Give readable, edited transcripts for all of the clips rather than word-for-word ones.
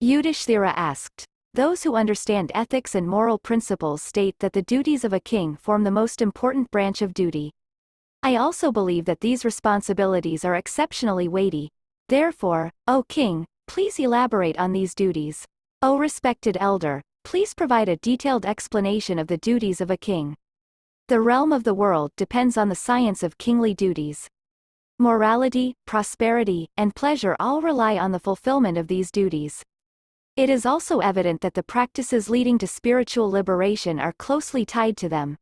Yudhishthira asked. Those who understand ethics and moral principles state that the duties of a king form the most important branch of duty. I also believe that these responsibilities are exceptionally weighty. Therefore, O king, please elaborate on these duties. O respected elder, please provide a detailed explanation of the duties of a king. The realm of the world depends on the science of kingly duties. Morality, prosperity, and pleasure all rely on the fulfillment of these duties. It is also evident that the practices leading to spiritual liberation are closely tied to them.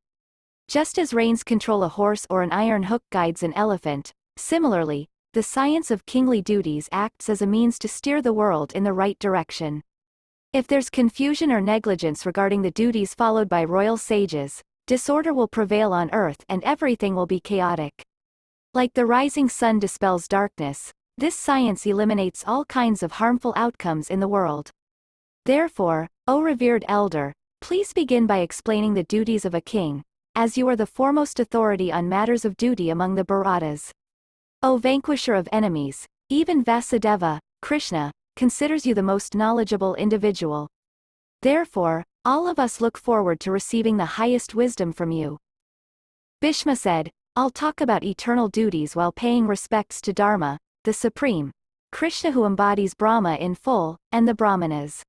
Just as reins control a horse or an iron hook guides an elephant, similarly, the science of kingly duties acts as a means to steer the world in the right direction. If there's confusion or negligence regarding the duties followed by royal sages, disorder will prevail on earth and everything will be chaotic. Like the rising sun dispels darkness, this science eliminates all kinds of harmful outcomes in the world. Therefore, O revered elder, please begin by explaining the duties of a king, as you are the foremost authority on matters of duty among the Bharatas. O vanquisher of enemies, even Vasudeva, Krishna, considers you the most knowledgeable individual. Therefore, all of us look forward to receiving the highest wisdom from you. Bhishma said, I'll talk about eternal duties while paying respects to Dharma, the Supreme, Krishna who embodies Brahma in full, and the Brahmanas.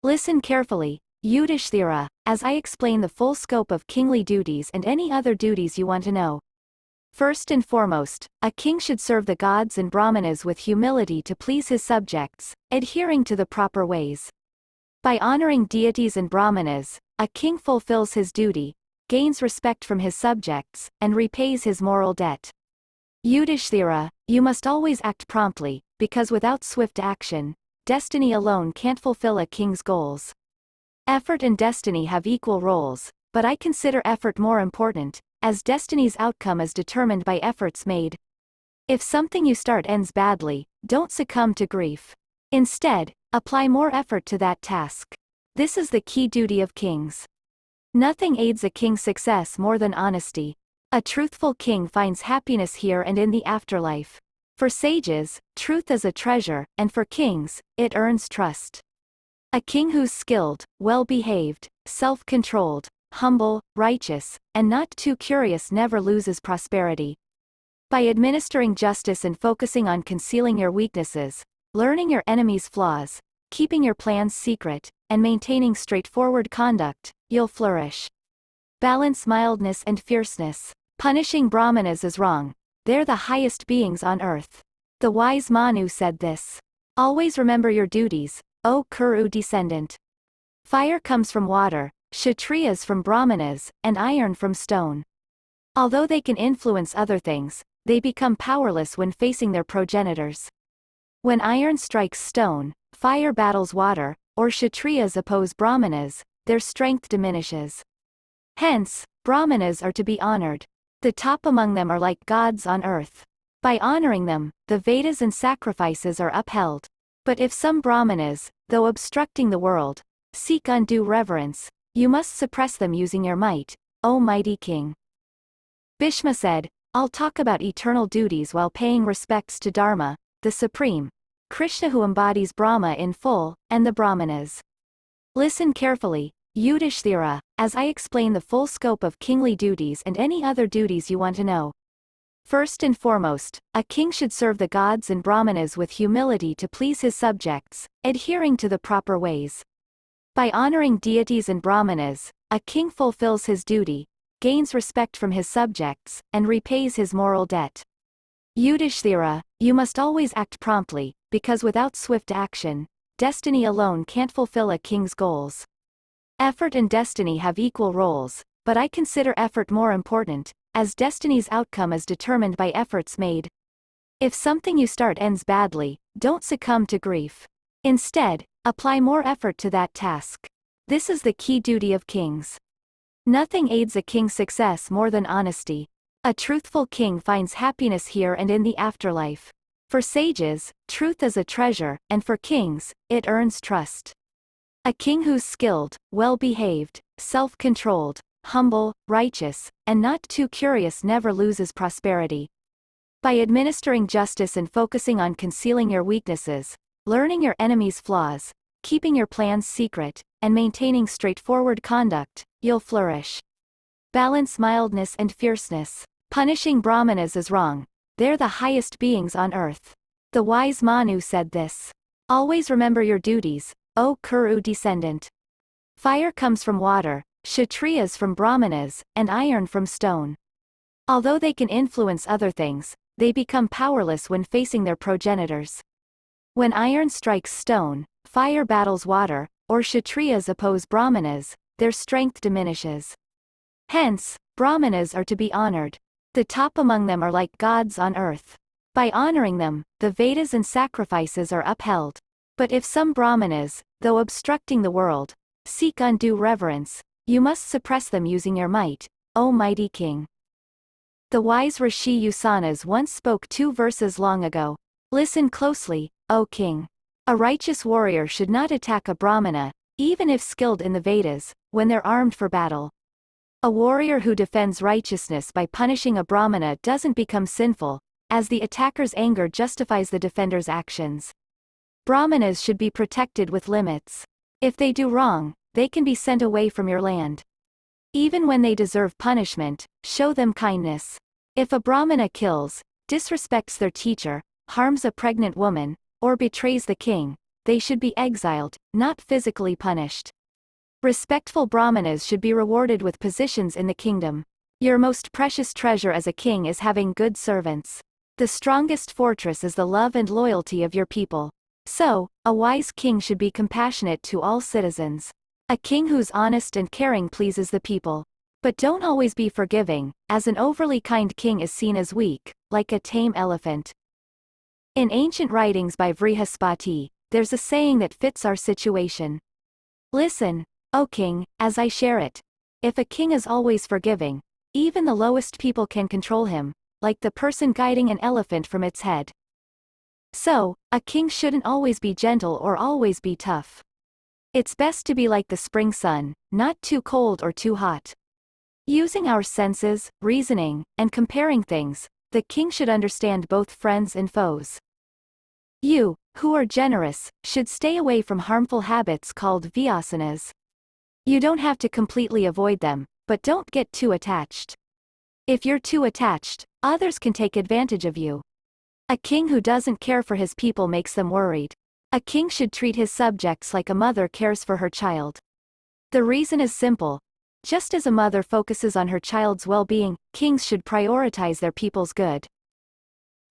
Listen carefully, Yudhishthira, as I explain the full scope of kingly duties and any other duties you want to know. First and foremost, a king should serve the gods and Brahmanas with humility to please his subjects, adhering to the proper ways. By honoring deities and Brahmanas, a king fulfills his duty, gains respect from his subjects, and repays his moral debt. Yudhishthira, you must always act promptly, because without swift action, destiny alone can't fulfill a king's goals. Effort and destiny have equal roles, but I consider effort more important, as destiny's outcome is determined by efforts made. If something you start ends badly, don't succumb to grief. Instead, apply more effort to that task. This is the key duty of kings. Nothing aids a king's success more than honesty. A truthful king finds happiness here and in the afterlife. For sages, truth is a treasure, and for kings, it earns trust. A king who's skilled, well-behaved, self-controlled, humble, righteous, and not too curious never loses prosperity. By administering justice and focusing on concealing your weaknesses, learning your enemy's flaws, keeping your plans secret, and maintaining straightforward conduct, you'll flourish. Balance mildness and fierceness. Punishing Brahmanas is wrong. They're the highest beings on earth. The wise Manu said this. Always remember your duties, O Kuru descendant. Fire comes from water, Kshatriyas from Brahmanas, and iron from stone. Although they can influence other things, they become powerless when facing their progenitors. When iron strikes stone, fire battles water, or Kshatriyas oppose Brahmanas, their strength diminishes. Hence, Brahmanas are to be honored. The top among them are like gods on earth. By honoring them, the Vedas and sacrifices are upheld. But if some Brahmanas, though obstructing the world, seek undue reverence, you must suppress them using your might, O mighty king. Bhishma said, I'll talk about eternal duties while paying respects to Dharma, the Supreme, Krishna who embodies Brahma in full, and the Brahmanas. Listen carefully, Yudhishthira, as I explain the full scope of kingly duties and any other duties you want to know. First and foremost, a king should serve the gods and Brahmanas with humility to please his subjects, adhering to the proper ways. By honoring deities and Brahmanas, a king fulfills his duty, gains respect from his subjects, and repays his moral debt. Yudhishthira, you must always act promptly, because without swift action, destiny alone can't fulfill a king's goals. Effort and destiny have equal roles, but I consider effort more important, as destiny's outcome is determined by efforts made. If something you start ends badly, don't succumb to grief. Instead, apply more effort to that task. This is the key duty of kings. Nothing aids a king's success more than honesty. A truthful king finds happiness here and in the afterlife. For sages, truth is a treasure, and for kings, it earns trust. A king who's skilled, well-behaved, self-controlled, humble, righteous, and not too curious never loses prosperity. By administering justice and focusing on concealing your weaknesses, learning your enemy's flaws, keeping your plans secret, and maintaining straightforward conduct, you'll flourish. Balance mildness and fierceness. Punishing Brahmanas is wrong. They're the highest beings on earth. The wise Manu said this. Always remember your duties, O Kuru descendant. Fire comes from water, Kshatriyas from Brahmanas, and iron from stone. Although they can influence other things, they become powerless when facing their progenitors. When iron strikes stone, fire battles water, or Kshatriyas oppose Brahmanas, their strength diminishes. Hence, Brahmanas are to be honored. The top among them are like gods on earth. By honoring them, the Vedas and sacrifices are upheld. But if some Brahmanas, though obstructing the world, seek undue reverence, you must suppress them using your might, O mighty king. The wise Rishi Usanas once spoke 2 verses long ago. Listen closely, O king. A righteous warrior should not attack a Brahmana, even if skilled in the Vedas, when they're armed for battle. A warrior who defends righteousness by punishing a Brahmana doesn't become sinful, as the attacker's anger justifies the defender's actions. Brahmanas should be protected with limits. If they do wrong, they can be sent away from your land. Even when they deserve punishment, show them kindness. If a Brahmana kills, disrespects their teacher, harms a pregnant woman, or betrays the king, they should be exiled, not physically punished. Respectful Brahmanas should be rewarded with positions in the kingdom. Your most precious treasure as a king is having good servants. The strongest fortress is the love and loyalty of your people. So, a wise king should be compassionate to all citizens. A king who's honest and caring pleases the people. But don't always be forgiving, as an overly kind king is seen as weak, like a tame elephant. In ancient writings by Vrihaspati, there's a saying that fits our situation. Listen, O king, as I share it. If a king is always forgiving, even the lowest people can control him, like the person guiding an elephant from its head. So, a king shouldn't always be gentle or always be tough. It's best to be like the spring sun, not too cold or too hot. Using our senses, reasoning, and comparing things, the king should understand both friends and foes. You, who are generous, should stay away from harmful habits called vyasanas. You don't have to completely avoid them, but don't get too attached. If you're too attached, others can take advantage of you. A king who doesn't care for his people makes them worried. A king should treat his subjects like a mother cares for her child. The reason is simple. Just as a mother focuses on her child's well-being, kings should prioritize their people's good.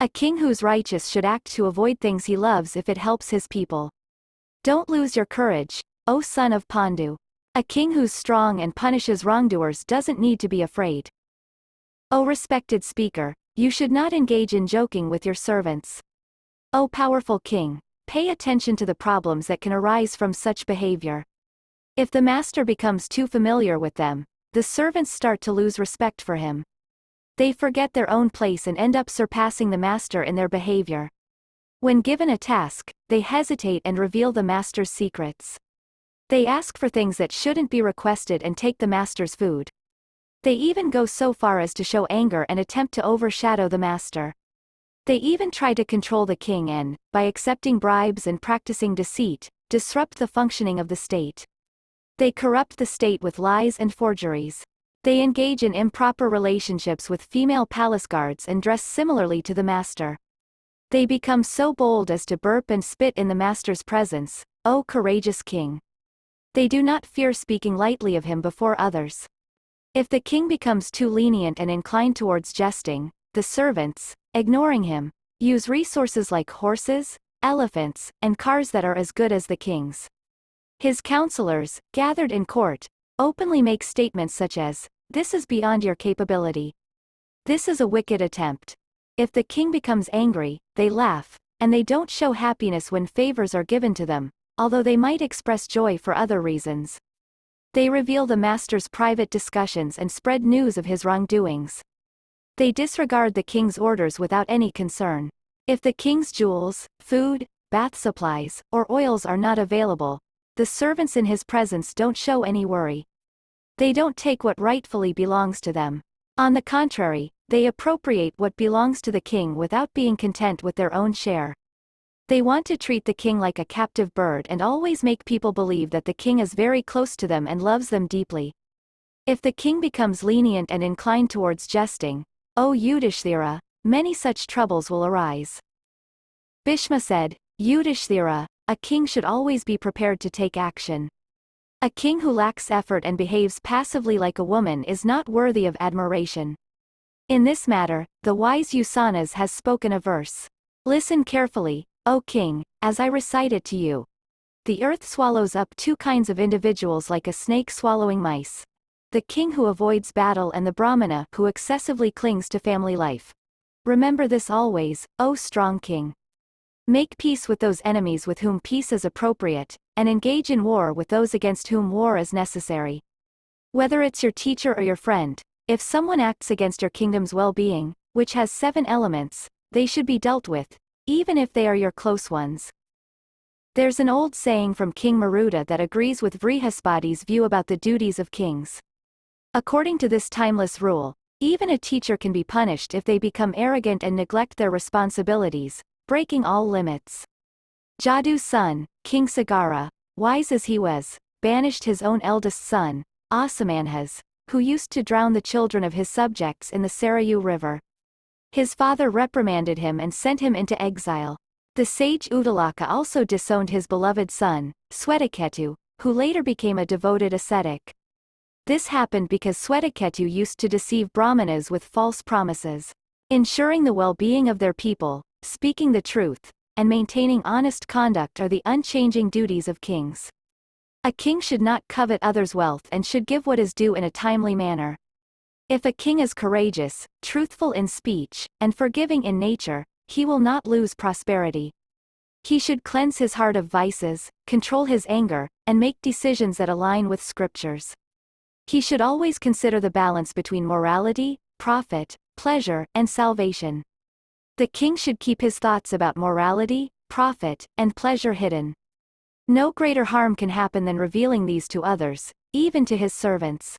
A king who's righteous should act to avoid things he loves if it helps his people. Don't lose your courage, O son of Pandu. A king who's strong and punishes wrongdoers doesn't need to be afraid. O respected speaker, you should not engage in joking with your servants. O powerful king, pay attention to the problems that can arise from such behavior. If the master becomes too familiar with them, the servants start to lose respect for him. They forget their own place and end up surpassing the master in their behavior. When given a task, they hesitate and reveal the master's secrets. They ask for things that shouldn't be requested and take the master's food. They even go so far as to show anger and attempt to overshadow the master. They even try to control the king and, by accepting bribes and practicing deceit, disrupt the functioning of the state. They corrupt the state with lies and forgeries. They engage in improper relationships with female palace guards and dress similarly to the master. They become so bold as to burp and spit in the master's presence, O courageous king. They do not fear speaking lightly of him before others. If the king becomes too lenient and inclined towards jesting, the servants, ignoring him, use resources like horses, elephants, and cars that are as good as the king's. His counselors, gathered in court, openly make statements such as, "This is beyond your capability. This is a wicked attempt." If the king becomes angry, they laugh, and they don't show happiness when favors are given to them, although they might express joy for other reasons. They reveal the master's private discussions and spread news of his wrongdoings. They disregard the king's orders without any concern. If the king's jewels, food, bath supplies, or oils are not available, the servants in his presence don't show any worry. They don't take what rightfully belongs to them. On the contrary, they appropriate what belongs to the king without being content with their own share. They want to treat the king like a captive bird and always make people believe that the king is very close to them and loves them deeply. If the king becomes lenient and inclined towards jesting, O Yudhishthira, many such troubles will arise. Bhishma said, Yudhishthira, a king should always be prepared to take action. A king who lacks effort and behaves passively like a woman is not worthy of admiration. In this matter, the wise Usanas has spoken a verse. Listen carefully, O king, as I recite it to you. The earth swallows up two kinds of individuals like a snake swallowing mice. The king who avoids battle and the Brahmana who excessively clings to family life. Remember this always, O strong king. Make peace with those enemies with whom peace is appropriate, and engage in war with those against whom war is necessary. Whether it's your teacher or your friend, if someone acts against your kingdom's well-being, which has 7 elements, they should be dealt with, even if they are your close ones. There's an old saying from King Maruda that agrees with Vrihaspati's view about the duties of kings. According to this timeless rule, even a teacher can be punished if they become arrogant and neglect their responsibilities, breaking all limits. Jadu's son, King Sagara, wise as he was, banished his own eldest son, Asamanhas, who used to drown the children of his subjects in the Sarayu River. His father reprimanded him and sent him into exile. The sage Uddalaka also disowned his beloved son, Swetaketu, who later became a devoted ascetic. This happened because Swetaketu used to deceive Brahmanas with false promises. Ensuring the well-being of their people, speaking the truth, and maintaining honest conduct are the unchanging duties of kings. A king should not covet others' wealth and should give what is due in a timely manner. If a king is courageous, truthful in speech, and forgiving in nature, he will not lose prosperity. He should cleanse his heart of vices, control his anger, and make decisions that align with scriptures. He should always consider the balance between morality, profit, pleasure, and salvation. The king should keep his thoughts about morality, profit, and pleasure hidden. No greater harm can happen than revealing these to others, even to his servants.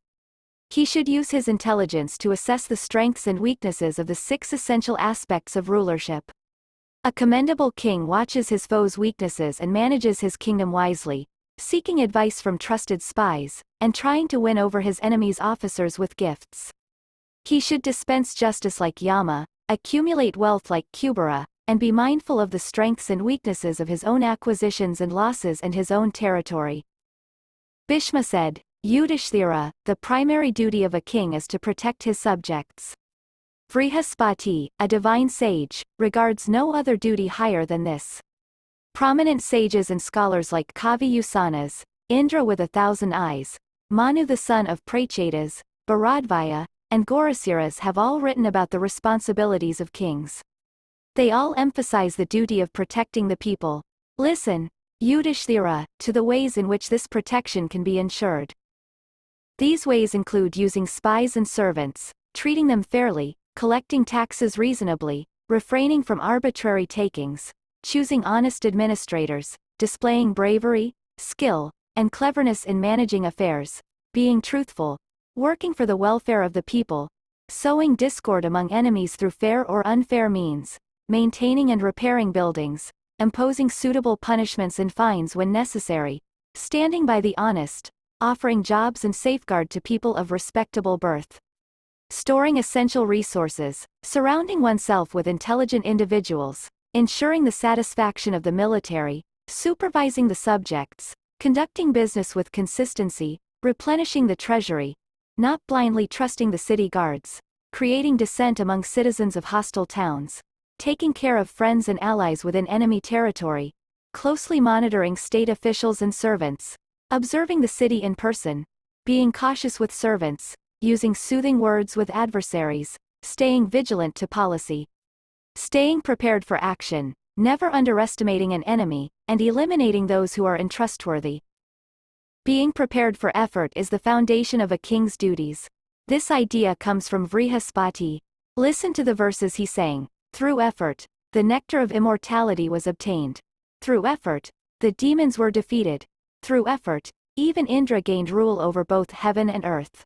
He should use his intelligence to assess the strengths and weaknesses of the 6 essential aspects of rulership. A commendable king watches his foes' weaknesses and manages his kingdom wisely, seeking advice from trusted spies, and trying to win over his enemies' officers with gifts. He should dispense justice like Yama, accumulate wealth like Kubera, and be mindful of the strengths and weaknesses of his own acquisitions and losses and his own territory. Bhishma said, Yudhishthira, the primary duty of a king is to protect his subjects. Vrihaspati, a divine sage, regards no other duty higher than this. Prominent sages and scholars like Kavi Usanas, Indra with 1,000 eyes, Manu the son of Prachetas, Bharadvaya, and Gaurasiras have all written about the responsibilities of kings. They all emphasize the duty of protecting the people. Listen, Yudhishthira, to the ways in which this protection can be ensured. These ways include using spies and servants, treating them fairly, collecting taxes reasonably, refraining from arbitrary takings, choosing honest administrators, displaying bravery, skill, and cleverness in managing affairs, being truthful, working for the welfare of the people, sowing discord among enemies through fair or unfair means, maintaining and repairing buildings, imposing suitable punishments and fines when necessary, standing by the honest, offering jobs and safeguard to people of respectable birth, storing essential resources, surrounding oneself with intelligent individuals, ensuring the satisfaction of the military, supervising the subjects, conducting business with consistency, replenishing the treasury, not blindly trusting the city guards, creating dissent among citizens of hostile towns, taking care of friends and allies within enemy territory, closely monitoring state officials and servants, observing the city in person, being cautious with servants, using soothing words with adversaries, staying vigilant to policy, staying prepared for action, never underestimating an enemy, and eliminating those who are untrustworthy. Being prepared for effort is the foundation of a king's duties. This idea comes from Vrihaspati. Listen to the verses he sang. Through effort, the nectar of immortality was obtained. Through effort, the demons were defeated. Through effort, even Indra gained rule over both heaven and earth.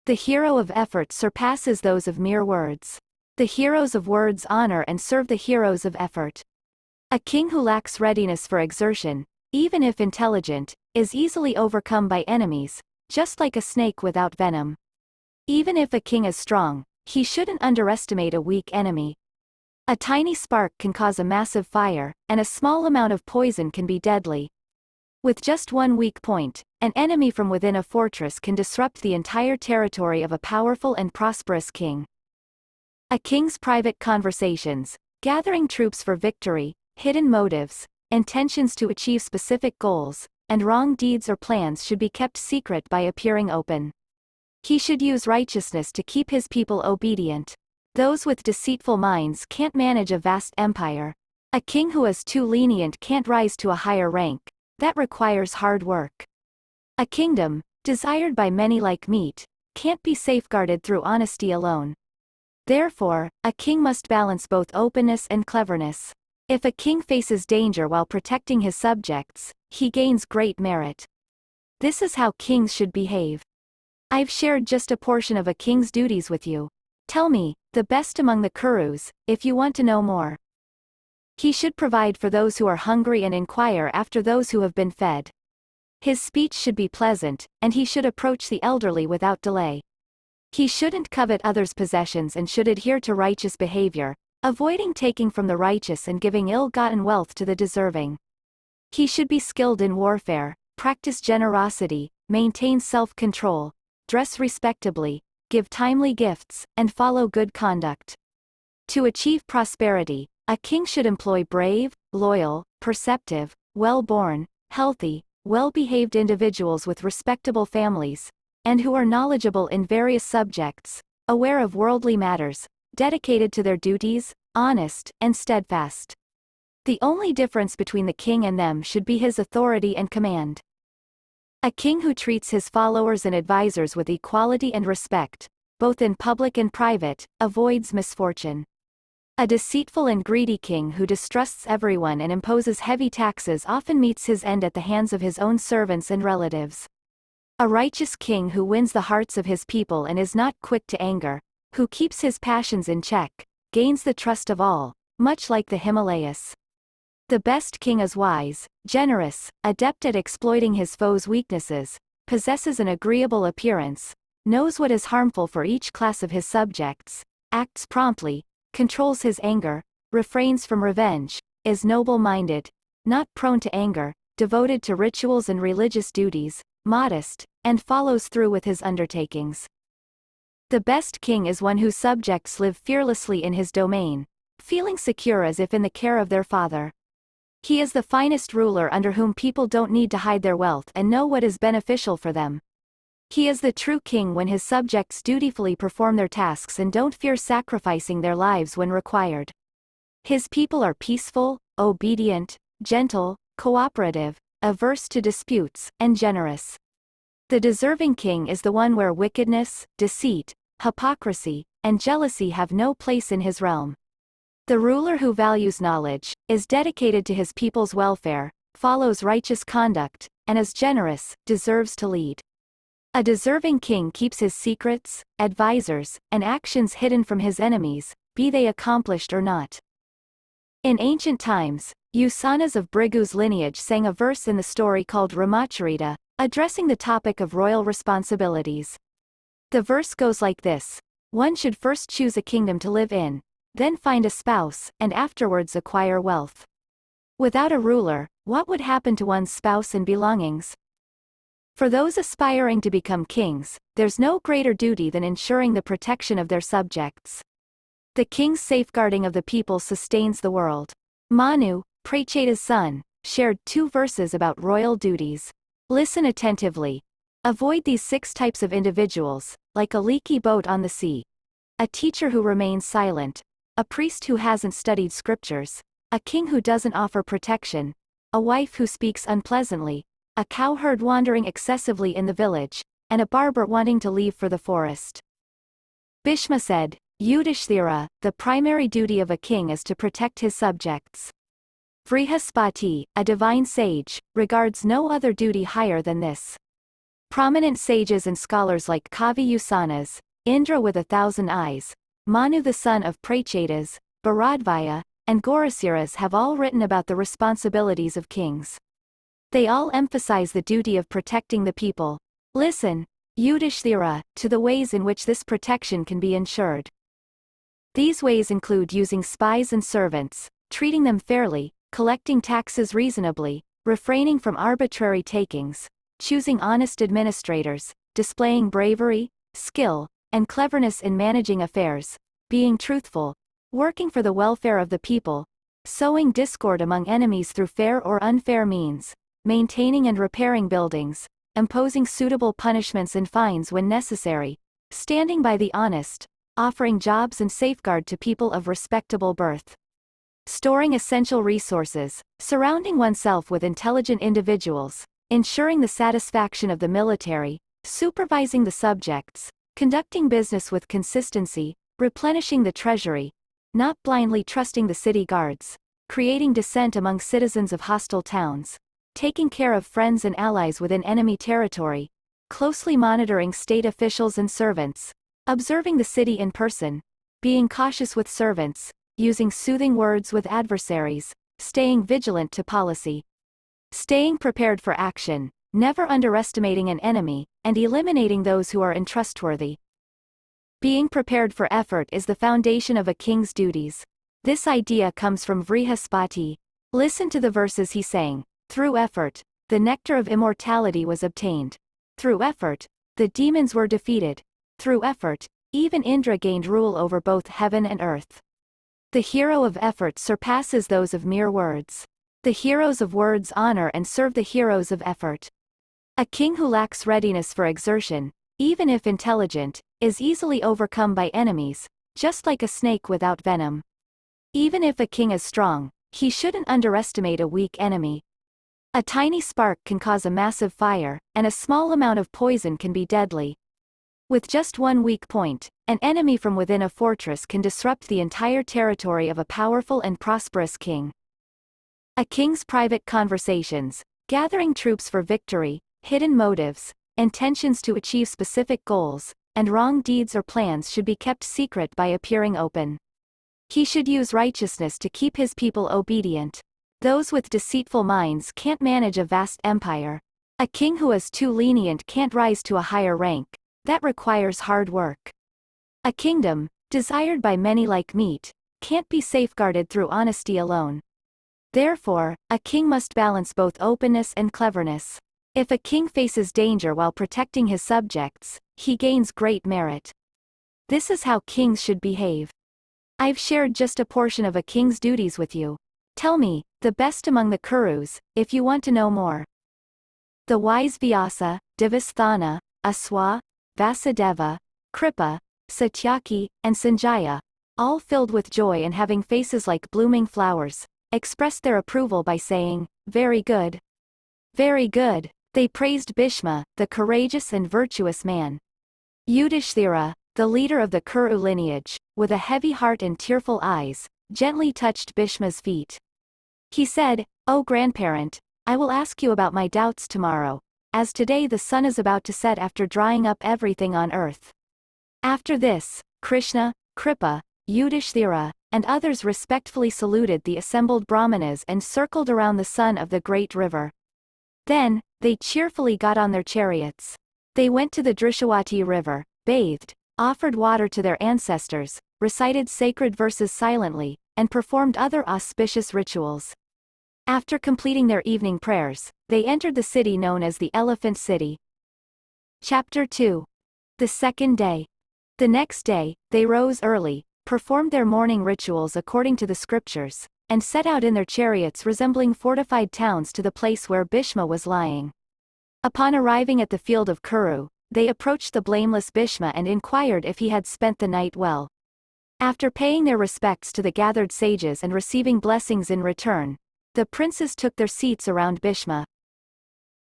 The hero of effort surpasses those of mere words. The heroes of words honor and serve the heroes of effort. A king who lacks readiness for exertion, even if intelligent, is easily overcome by enemies, just like a snake without venom. Even if a king is strong, he shouldn't underestimate a weak enemy. A tiny spark can cause a massive fire, and a small amount of poison can be deadly. With just one weak point, an enemy from within a fortress can disrupt the entire territory of a powerful and prosperous king. A king's private conversations, gathering troops for victory, hidden motives, intentions to achieve specific goals, and wrong deeds or plans should be kept secret by appearing open. He should use righteousness to keep his people obedient. Those with deceitful minds can't manage a vast empire. A king who is too lenient can't rise to a higher rank. That requires hard work. A kingdom, desired by many like meat, can't be safeguarded through honesty alone. Therefore, a king must balance both openness and cleverness. If a king faces danger while protecting his subjects, he gains great merit. This is how kings should behave. I've shared just a portion of a king's duties with you. Tell me, the best among the Kurus, if you want to know more. He should provide for those who are hungry and inquire after those who have been fed. His speech should be pleasant, and he should approach the elderly without delay. He shouldn't covet others' possessions and should adhere to righteous behavior, avoiding taking from the righteous and giving ill-gotten wealth to the deserving. He should be skilled in warfare, practice generosity, maintain self-control, dress respectably, give timely gifts, and follow good conduct. To achieve prosperity, a king should employ brave, loyal, perceptive, well-born, healthy, well-behaved individuals with respectable families, and who are knowledgeable in various subjects, aware of worldly matters, dedicated to their duties, honest, and steadfast. The only difference between the king and them should be his authority and command. A king who treats his followers and advisors with equality and respect, both in public and private, avoids misfortune. A deceitful and greedy king who distrusts everyone and imposes heavy taxes often meets his end at the hands of his own servants and relatives. A righteous king who wins the hearts of his people and is not quick to anger, who keeps his passions in check, gains the trust of all, much like the Himalayas. The best king is wise, generous, adept at exploiting his foes' weaknesses, possesses an agreeable appearance, knows what is harmful for each class of his subjects, acts promptly, controls his anger, refrains from revenge, is noble-minded, not prone to anger, devoted to rituals and religious duties, modest, and follows through with his undertakings. The best king is one whose subjects live fearlessly in his domain, feeling secure as if in the care of their father. He is the finest ruler under whom people don't need to hide their wealth and know what is beneficial for them. He is the true king when his subjects dutifully perform their tasks and don't fear sacrificing their lives when required. His people are peaceful, obedient, gentle, cooperative, averse to disputes, and generous. The deserving king is the one where wickedness, deceit, hypocrisy, and jealousy have no place in his realm. The ruler who values knowledge, is dedicated to his people's welfare, follows righteous conduct, and is generous, deserves to lead. A deserving king keeps his secrets, advisors, and actions hidden from his enemies, be they accomplished or not. In ancient times, Usanas of Brigu's lineage sang a verse in the story called Ramacharita, addressing the topic of royal responsibilities. The verse goes like this: one should first choose a kingdom to live in, then find a spouse, and afterwards acquire wealth. Without a ruler, what would happen to one's spouse and belongings? For those aspiring to become kings, there's no greater duty than ensuring the protection of their subjects. The king's safeguarding of the people sustains the world. Manu, Pracheta's son, shared 2 verses about royal duties. Listen attentively. Avoid these 6 types of individuals, like a leaky boat on the sea. A teacher who remains silent, a priest who hasn't studied scriptures, a king who doesn't offer protection, a wife who speaks unpleasantly, a cowherd wandering excessively in the village, and a barber wanting to leave for the forest. Bhishma said, Yudhishthira, the primary duty of a king is to protect his subjects. Vrihaspati, a divine sage, regards no other duty higher than this. Prominent sages and scholars like Kavi Usanas, Indra with 1,000 eyes, Manu the son of Prachetas, Bharadvaya, and Gorasiras have all written about the responsibilities of kings. They all emphasize the duty of protecting the people. Listen, Yudhishthira, to the ways in which this protection can be ensured. These ways include using spies and servants, treating them fairly, collecting taxes reasonably, refraining from arbitrary takings, choosing honest administrators, displaying bravery, skill, and cleverness in managing affairs, being truthful, working for the welfare of the people, sowing discord among enemies through fair or unfair means, maintaining and repairing buildings, imposing suitable punishments and fines when necessary, standing by the honest, offering jobs and safeguard to people of respectable birth, storing essential resources, surrounding oneself with intelligent individuals, ensuring the satisfaction of the military, supervising the subjects, conducting business with consistency, replenishing the treasury, not blindly trusting the city guards, creating dissent among citizens of hostile towns, taking care of friends and allies within enemy territory, closely monitoring state officials and servants, observing the city in person, being cautious with servants, using soothing words with adversaries, staying vigilant to policy, staying prepared for action, never underestimating an enemy, and eliminating those who are untrustworthy. Being prepared for effort is the foundation of a king's duties. This idea comes from Vrihaspati. Listen to the verses he sang. Through effort, the nectar of immortality was obtained. Through effort, the demons were defeated. Through effort, even Indra gained rule over both heaven and earth. The hero of effort surpasses those of mere words. The heroes of words honor and serve the heroes of effort. A king who lacks readiness for exertion, even if intelligent, is easily overcome by enemies, just like a snake without venom. Even if a king is strong, he shouldn't underestimate a weak enemy. A tiny spark can cause a massive fire, and a small amount of poison can be deadly. With just one weak point, an enemy from within a fortress can disrupt the entire territory of a powerful and prosperous king. A king's private conversations, gathering troops for victory, hidden motives, intentions to achieve specific goals, and wrong deeds or plans should be kept secret by appearing open. He should use righteousness to keep his people obedient. Those with deceitful minds can't manage a vast empire. A king who is too lenient can't rise to a higher rank. That requires hard work. A kingdom, desired by many like meat, can't be safeguarded through honesty alone. Therefore, a king must balance both openness and cleverness. If a king faces danger while protecting his subjects, he gains great merit. This is how kings should behave. I've shared just a portion of a king's duties with you. Tell me, the best among the Kurus, if you want to know more. The wise Vyasa, Divasthana, Aswa, Vasudeva, Kripa, Satyaki, and Sanjaya, all filled with joy and having faces like blooming flowers, expressed their approval by saying, "Very good. Very good." They praised Bhishma, the courageous and virtuous man. Yudhishthira, the leader of the Kuru lineage, with a heavy heart and tearful eyes, gently touched Bhishma's feet. He said, "O grandparent, I will ask you about my doubts tomorrow, as today the sun is about to set after drying up everything on earth." After this, Krishna, Kripa, Yudhishthira, and others respectfully saluted the assembled brahmanas and circled around the son of the great river. Then, they cheerfully got on their chariots. They went to the Drishawati river, bathed, offered water to their ancestors, recited sacred verses silently, and performed other auspicious rituals. After completing their evening prayers, they entered the city known as the Elephant City. Chapter 2. The second day. The next day, they rose early, performed their morning rituals according to the scriptures, and set out in their chariots resembling fortified towns to the place where Bhishma was lying. Upon arriving at the field of Kuru, they approached the blameless Bhishma and inquired if he had spent the night well. After paying their respects to the gathered sages and receiving blessings in return, the princes took their seats around Bhishma.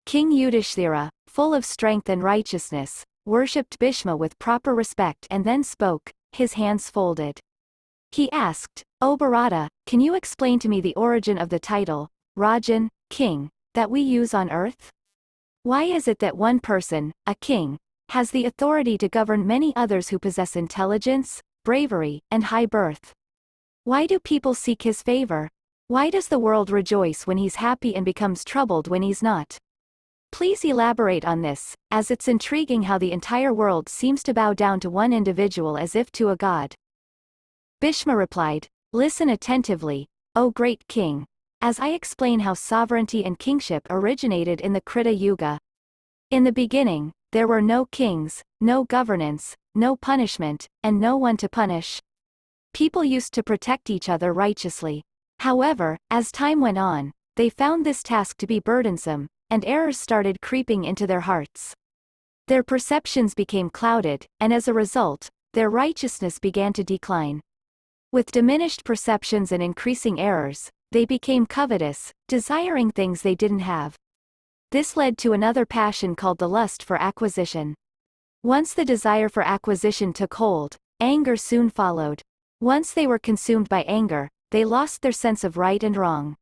King Yudhishthira, full of strength and righteousness, worshipped Bhishma with proper respect and then spoke, his hands folded. He asked, "O Bharata, can you explain to me the origin of the title, Rajan, king, that we use on earth? Why is it that one person, a king, has the authority to govern many others who possess intelligence, bravery, and high birth? Why do people seek his favor? Why does the world rejoice when he's happy and becomes troubled when he's not? Please elaborate on this, as it's intriguing how the entire world seems to bow down to one individual as if to a god. Bhishma replied, "Listen attentively, O great king, as I explain how sovereignty and kingship originated in the Krita Yuga. In the beginning, there were no kings, no governance, no punishment, and no one to punish. People used to protect each other righteously. However, as time went on, they found this task to be burdensome, and errors started creeping into their hearts. Their perceptions became clouded, and as a result, their righteousness began to decline. With diminished perceptions and increasing errors, they became covetous, desiring things they didn't have. This led to another passion called the lust for acquisition. Once the desire for acquisition took hold, anger soon followed. Once they were consumed by anger, they lost their sense of right and wrong.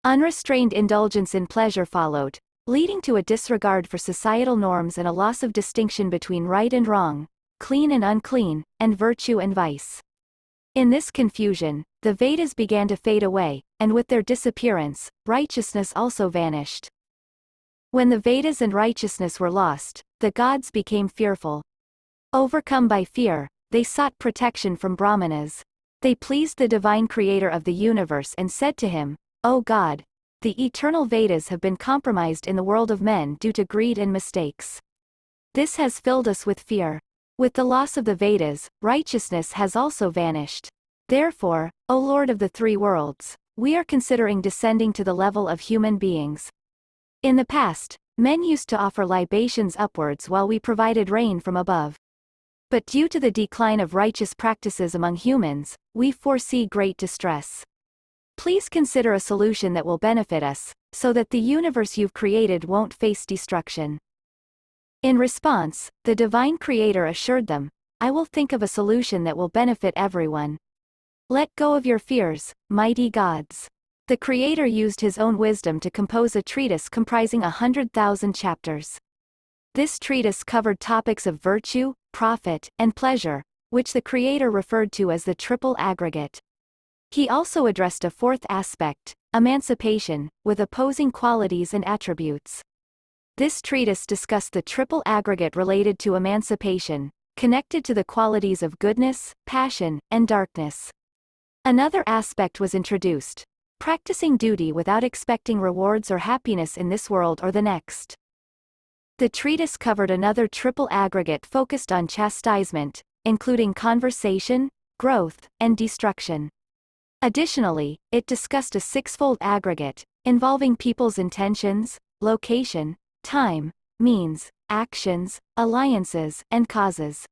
Unrestrained indulgence in pleasure followed, leading to a disregard for societal norms and a loss of distinction between right and wrong, clean and unclean, and virtue and vice. In this confusion, the Vedas began to fade away, and with their disappearance, righteousness also vanished. When the Vedas and righteousness were lost, the gods became fearful. Overcome by fear, they sought protection from Brahmanas. They pleased the divine creator of the universe and said to him, "O God, the eternal Vedas have been compromised in the world of men due to greed and mistakes. This has filled us with fear. With the loss of the Vedas, righteousness has also vanished. Therefore, O Lord of the three worlds, we are considering descending to the level of human beings. In the past, men used to offer libations upwards while we provided rain from above. But due to the decline of righteous practices among humans, we foresee great distress. Please consider a solution that will benefit us, so that the universe you've created won't face destruction." In response, the divine creator assured them, "I will think of a solution that will benefit everyone. Let go of your fears, mighty gods." The creator used his own wisdom to compose a treatise comprising 100,000 chapters. This treatise covered topics of virtue, profit, and pleasure, which the creator referred to as the triple aggregate. He also addressed a fourth aspect, emancipation, with opposing qualities and attributes. This treatise discussed the triple aggregate related to emancipation, connected to the qualities of goodness, passion, and darkness. Another aspect was introduced, practicing duty without expecting rewards or happiness in this world or the next. The treatise covered another triple aggregate focused on chastisement, including conversation, growth, and destruction. Additionally, it discussed a sixfold aggregate, involving people's intentions, location, time, means, actions, alliances, and causes.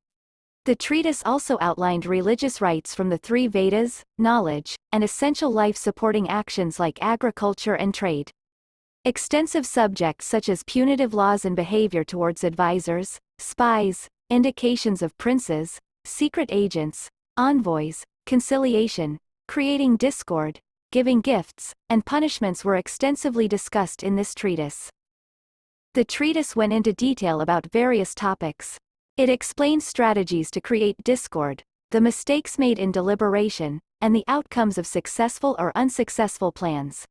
The treatise also outlined religious rights from the three Vedas, knowledge, and essential life-supporting actions like agriculture and trade. Extensive subjects such as punitive laws and behavior towards advisors, spies, indications of princes, secret agents, envoys, conciliation, creating discord, giving gifts, and punishments were extensively discussed in this treatise. The treatise went into detail about various topics. It explained strategies to create discord, the mistakes made in deliberation, and the outcomes of successful or unsuccessful plans.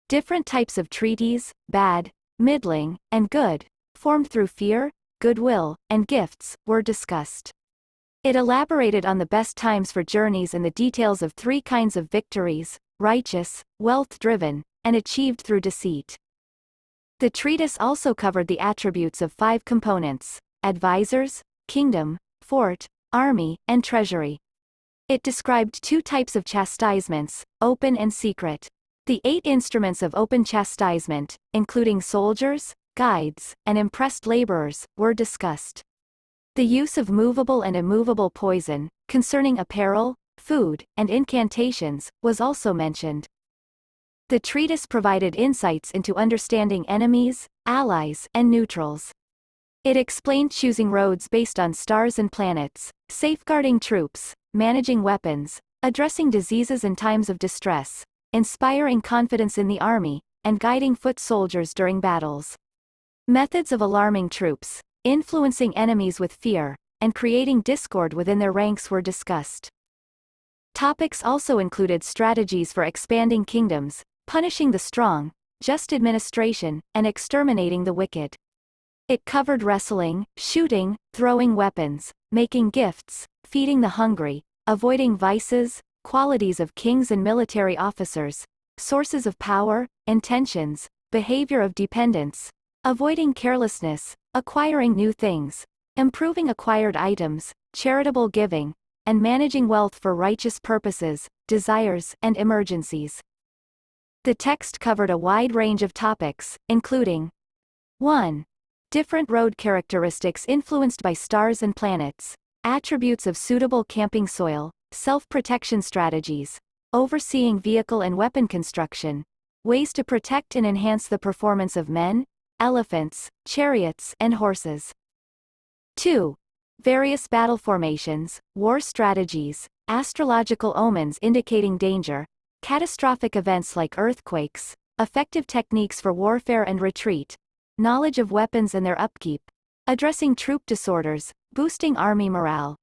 Different types of treaties, bad, middling, and good, formed through fear, goodwill, and gifts, were discussed. It elaborated on the best times for journeys and the details of three kinds of victories: righteous, wealth-driven, and achieved through deceit. The treatise also covered the attributes of 5 components: advisors, kingdom, fort, army, and treasury. It described 2 types of chastisements, open and secret. The 8 instruments of open chastisement, including soldiers, guides, and impressed laborers, were discussed. The use of movable and immovable poison, concerning apparel, food, and incantations, was also mentioned. The treatise provided insights into understanding enemies, allies, and neutrals. It explained choosing roads based on stars and planets, safeguarding troops, managing weapons, addressing diseases in times of distress, inspiring confidence in the army, and guiding foot soldiers during battles. Methods of alarming troops, influencing enemies with fear, and creating discord within their ranks were discussed. Topics also included strategies for expanding kingdoms, punishing the strong, just administration, and exterminating the wicked. It covered wrestling, shooting, throwing weapons, making gifts, feeding the hungry, avoiding vices, qualities of kings and military officers, sources of power, intentions, behavior of dependence, avoiding carelessness, acquiring new things, improving acquired items, charitable giving, and managing wealth for righteous purposes, desires, and emergencies. The text covered a wide range of topics, including 1. Different road characteristics influenced by stars and planets, attributes of suitable camping soil, self-protection strategies, overseeing vehicle and weapon construction, ways to protect and enhance the performance of men, elephants, chariots, and horses. 2. Various battle formations, war strategies, astrological omens indicating danger, catastrophic events like earthquakes, effective techniques for warfare and retreat, knowledge of weapons and their upkeep, addressing troop disorders, boosting army morale.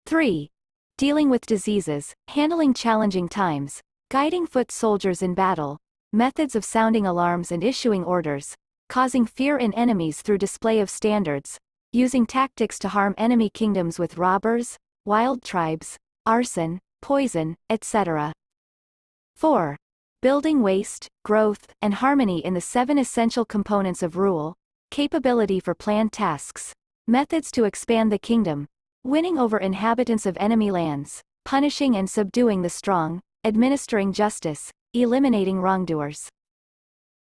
3. Dealing with diseases, handling challenging times, guiding foot soldiers in battle, methods of sounding alarms and issuing orders, causing fear in enemies through display of standards, using tactics to harm enemy kingdoms with robbers, wild tribes, arson, poison, etc. 4. Building waste, growth, and harmony in the 7 essential components of rule, capability for planned tasks, methods to expand the kingdom, winning over inhabitants of enemy lands, punishing and subduing the strong, administering justice, eliminating wrongdoers.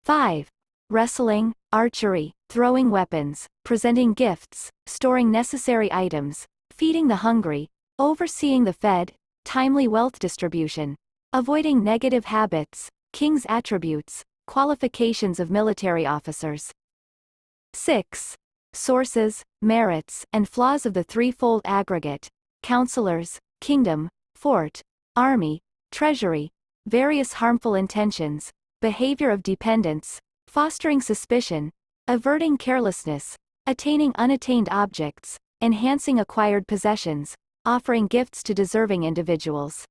5. Wrestling, archery, throwing weapons, presenting gifts, storing necessary items, feeding the hungry, overseeing the fed, timely wealth distribution, avoiding negative habits, king's attributes, qualifications of military officers. 6. Sources, merits, and flaws of the threefold aggregate, counselors, kingdom, fort, army, treasury, various harmful intentions, behavior of dependence, fostering suspicion, averting carelessness, attaining unattained objects, enhancing acquired possessions, offering gifts to deserving individuals.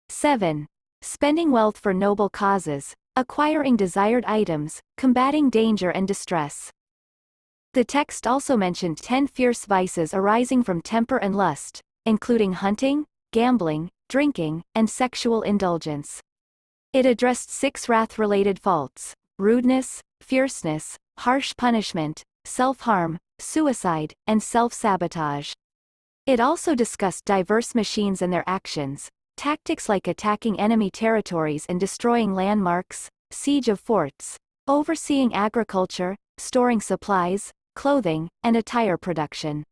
7. Spending wealth for noble causes, acquiring desired items, combating danger and distress. The text also mentioned 10 fierce vices arising from temper and lust, including hunting, gambling, drinking, and sexual indulgence. It addressed 6 wrath-related faults: rudeness, fierceness, harsh punishment, self-harm, suicide, and self-sabotage. It also discussed diverse machines and their actions, tactics like attacking enemy territories and destroying landmarks, siege of forts, overseeing agriculture, storing supplies, clothing, and attire production.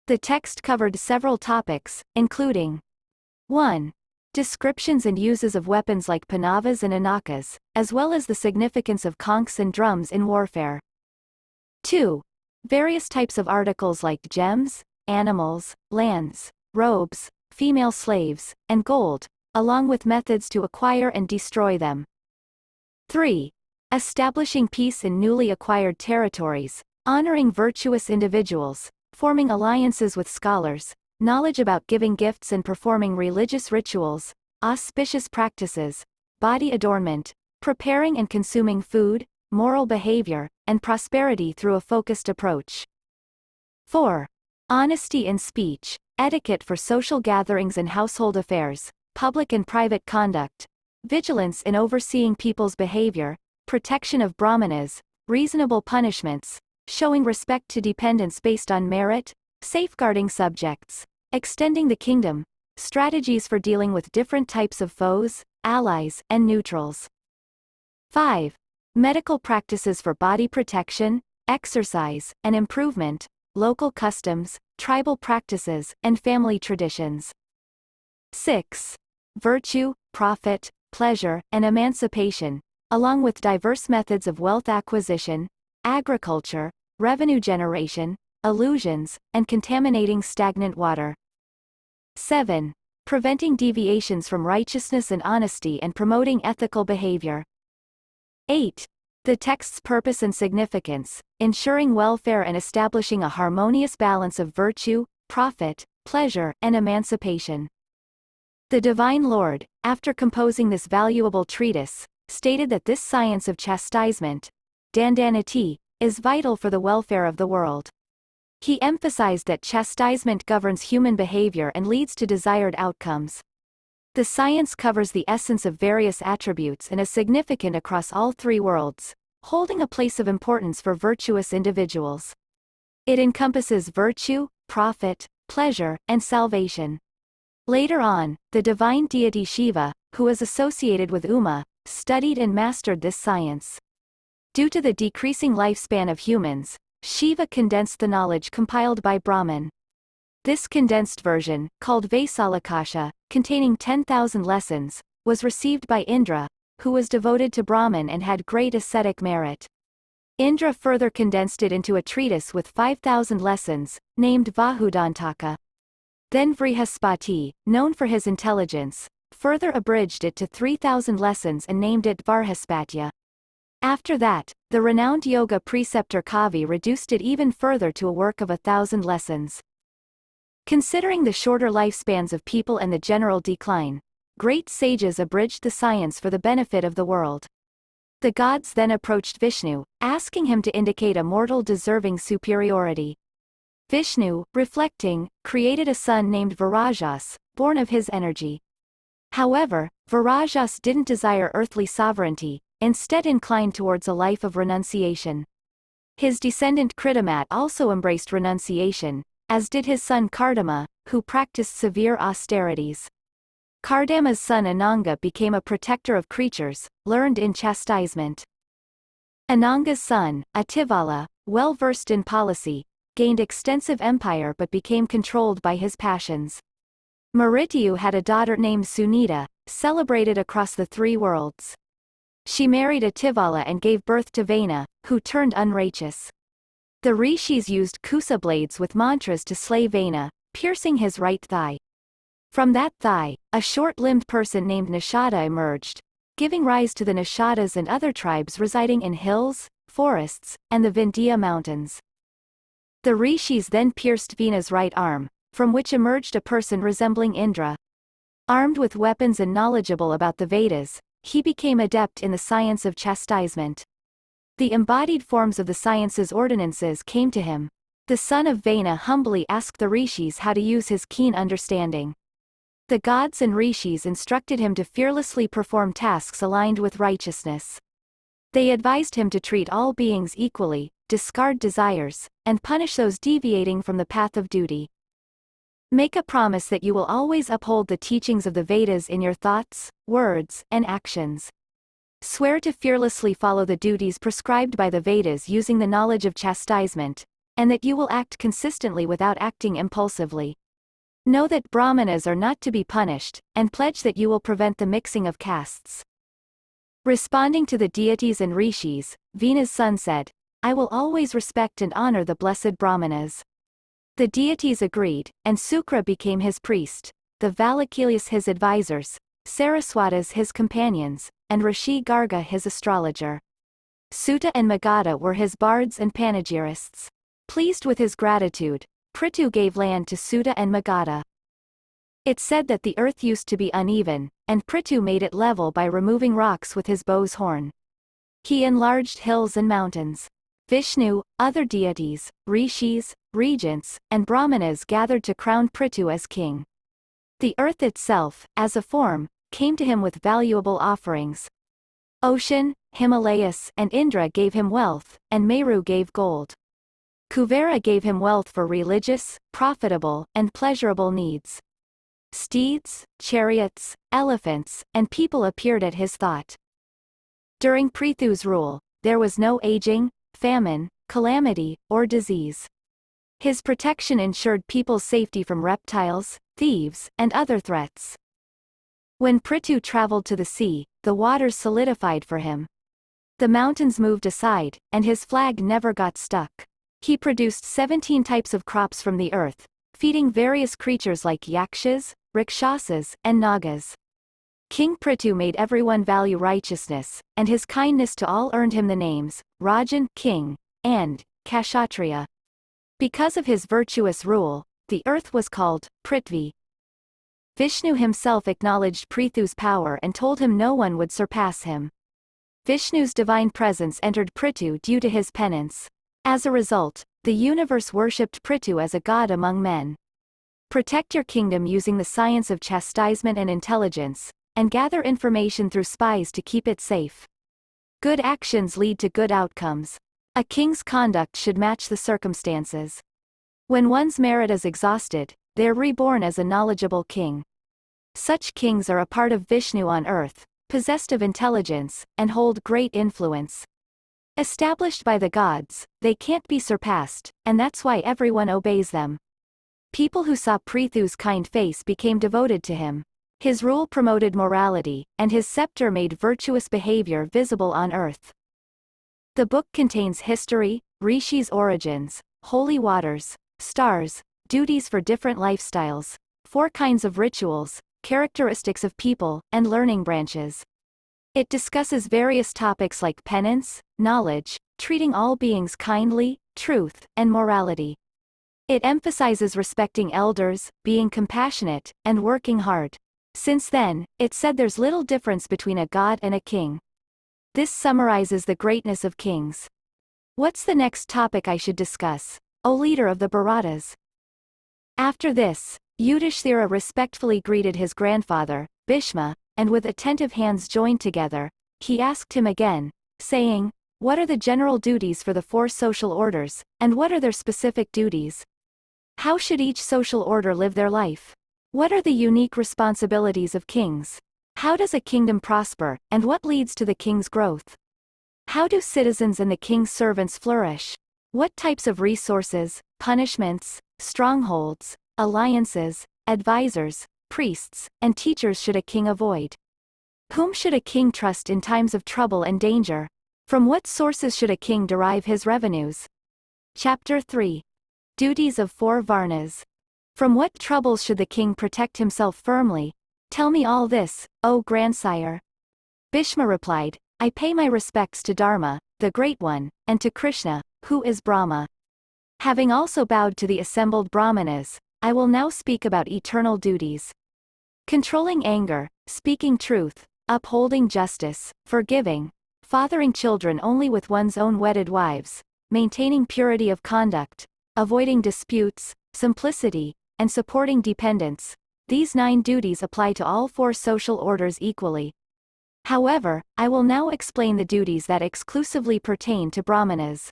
The text covered several topics, including 1. Descriptions and uses of weapons like panavas and anakas, as well as the significance of conchs and drums in warfare. 2. Various types of articles like gems, animals, lands, robes, female slaves, and gold, along with methods to acquire and destroy them. 3. Establishing peace in newly acquired territories, honoring virtuous individuals, forming alliances with scholars, knowledge about giving gifts and performing religious rituals, auspicious practices, body adornment, preparing and consuming food, moral behavior, and prosperity through a focused approach. 4. Honesty in speech, etiquette for social gatherings and household affairs, public and private conduct, vigilance in overseeing people's behavior, protection of brahmanas, reasonable punishments, showing respect to dependents based on merit, safeguarding subjects, extending the kingdom, strategies for dealing with different types of foes, allies, and neutrals. 5. Medical practices for body protection, exercise, and improvement, local customs, tribal practices, and family traditions. 6. Virtue, profit, pleasure, and emancipation, along with diverse methods of wealth acquisition, agriculture, revenue generation, illusions, and contaminating stagnant water. 7. Preventing deviations from righteousness and honesty and promoting ethical behavior. 8. The text's purpose and significance, ensuring welfare and establishing a harmonious balance of virtue, profit, pleasure, and emancipation. The Divine Lord, after composing this valuable treatise, stated that this science of chastisement, dandanity, is vital for the welfare of the world. He emphasized that chastisement governs human behavior and leads to desired outcomes. The science covers the essence of various attributes and is significant across all three worlds, holding a place of importance for virtuous individuals. It encompasses virtue, profit, pleasure, and salvation. Later on, the divine deity Shiva, who is associated with Uma, studied and mastered this science. Due to the decreasing lifespan of humans, Shiva condensed the knowledge compiled by Brahman. This condensed version, called Vaisalakasha, containing 10,000 lessons, was received by Indra, who was devoted to Brahman and had great ascetic merit. Indra further condensed it into a treatise with 5,000 lessons, named Vahudantaka. Then Vrihaspati, known for his intelligence, further abridged it to 3,000 lessons and named it Varhaspatya. After that, the renowned yoga preceptor Kavi reduced it even further to a work of 1,000 lessons. Considering the shorter lifespans of people and the general decline, great sages abridged the science for the benefit of the world. The gods then approached Vishnu, asking him to indicate a mortal deserving superiority. Vishnu, reflecting, created a son named Virajas, born of his energy. However, Virajas didn't desire earthly sovereignty, instead inclined towards a life of renunciation. His descendant Kritamat also embraced renunciation, as did his son Kardama, who practiced severe austerities. Kardama's son Ananga became a protector of creatures, learned in chastisement. Ananga's son, Ativala, well versed in policy, gained extensive empire but became controlled by his passions. Marityu had a daughter named Sunita, celebrated across the three worlds. She married Ativala and gave birth to Vena, who turned unrighteous. The rishis used kusa blades with mantras to slay Vena, piercing his right thigh. From that thigh, a short-limbed person named Nishada emerged, giving rise to the Nishadas and other tribes residing in hills, forests, and the Vindhya mountains. The rishis then pierced Vena's right arm, from which emerged a person resembling Indra. Armed with weapons and knowledgeable about the Vedas, he became adept in the science of chastisement. The embodied forms of the science's ordinances came to him. The son of Vena humbly asked the rishis how to use his keen understanding. The gods and rishis instructed him to fearlessly perform tasks aligned with righteousness. They advised him to treat all beings equally, discard desires, and punish those deviating from the path of duty. Make a promise that you will always uphold the teachings of the Vedas in your thoughts, words, and actions. Swear to fearlessly follow the duties prescribed by the Vedas using the knowledge of chastisement, and that you will act consistently without acting impulsively. Know that Brahmanas are not to be punished, and pledge that you will prevent the mixing of castes. Responding to the deities and rishis, Vena's son said, "I will always respect and honor the blessed Brahmanas." The deities agreed, and Sukra became his priest, the Valakilas his advisors, Saraswatas his companions, and Rishi Garga his astrologer. Suta and Magadha were his bards and panegyrists. Pleased with his gratitude, Prithu gave land to Suta and Magadha. It said that the earth used to be uneven, and Prithu made it level by removing rocks with his bow's horn. He enlarged hills and mountains. Vishnu, other deities, rishis, regents, and brahmanas gathered to crown Prithu as king. The earth itself, as a form, came to him with valuable offerings. Ocean, Himalayas, and Indra gave him wealth, and Meru gave gold. Kuvera gave him wealth for religious, profitable, and pleasurable needs. Steeds, chariots, elephants, and people appeared at his thought. During Prithu's rule, there was no aging, famine, calamity, or disease. His protection ensured people's safety from reptiles, thieves, and other threats. When Prithu traveled to the sea, the waters solidified for him. The mountains moved aside, and his flag never got stuck. He produced 17 types of crops from the earth, feeding various creatures like yakshas, rakshasas, and nagas. King Prithu made everyone value righteousness, and his kindness to all earned him the names, Rajan, king, and Kshatriya. Because of his virtuous rule, the earth was called Prithvi. Vishnu himself acknowledged Prithu's power and told him no one would surpass him. Vishnu's divine presence entered Prithu due to his penance. As a result, the universe worshipped Prithu as a god among men. Protect your kingdom using the science of chastisement and intelligence, and gather information through spies to keep it safe. Good actions lead to good outcomes. A king's conduct should match the circumstances. When one's merit is exhausted, they are reborn as a knowledgeable king. Such kings are a part of Vishnu on earth, possessed of intelligence, and hold great influence. Established by the gods, they can't be surpassed, and that's why everyone obeys them. People who saw Prithu's kind face became devoted to him. His rule promoted morality, and his scepter made virtuous behavior visible on earth. The book contains history, Rishi's origins, holy waters, stars, duties for different lifestyles, 4 kinds of rituals, characteristics of people, and learning branches. It discusses various topics like penance, knowledge, treating all beings kindly, truth, and morality. It emphasizes respecting elders, being compassionate, and working hard. Since then, it's said there's little difference between a god and a king. This summarizes the greatness of kings. What's the next topic I should discuss, O leader of the Bharatas? After this, Yudhishthira respectfully greeted his grandfather, Bhishma, and with attentive hands joined together, he asked him again, saying, "What are the general duties for the 4 social orders, and what are their specific duties? How should each social order live their life? What are the unique responsibilities of kings? How does a kingdom prosper, and what leads to the king's growth? How do citizens and the king's servants flourish? What types of resources, punishments, strongholds, alliances, advisors, priests, and teachers should a king avoid? Whom should a king trust in times of trouble and danger? From what sources should a king derive his revenues?" Chapter 3. Duties of 4 Varnas. From what troubles should the king protect himself firmly? Tell me all this, O grandsire. Bhishma replied, "I pay my respects to Dharma, the Great One, and to Krishna, who is Brahma. Having also bowed to the assembled Brahmanas, I will now speak about eternal duties. Controlling anger, speaking truth, upholding justice, forgiving, fathering children only with one's own wedded wives, maintaining purity of conduct, avoiding disputes, simplicity, and supporting dependents. These 9 duties apply to all 4 social orders equally. However, I will now explain the duties that exclusively pertain to Brahmanas.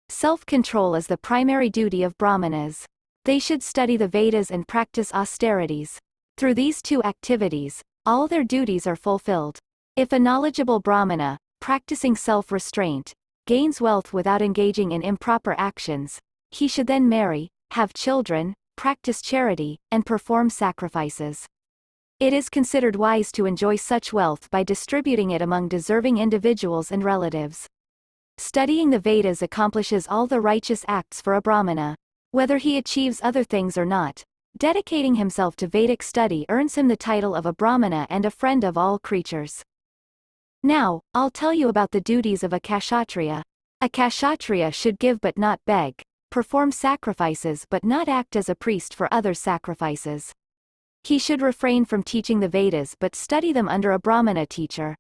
Self-control is the primary duty of Brahmanas. They should study the Vedas and practice austerities. Through these 2 activities, all their duties are fulfilled. If a knowledgeable Brahmana, practicing self-restraint, gains wealth without engaging in improper actions, he should then marry, have children, practice charity, and perform sacrifices. It is considered wise to enjoy such wealth by distributing it among deserving individuals and relatives. Studying the Vedas accomplishes all the righteous acts for a Brahmana. Whether he achieves other things or not, dedicating himself to Vedic study earns him the title of a Brahmana and a friend of all creatures. Now, I'll tell you about the duties of a Kshatriya. A Kshatriya should give but not beg, perform sacrifices but not act as a priest for other sacrifices. He should refrain from teaching the Vedas but study them under a Brahmana teacher.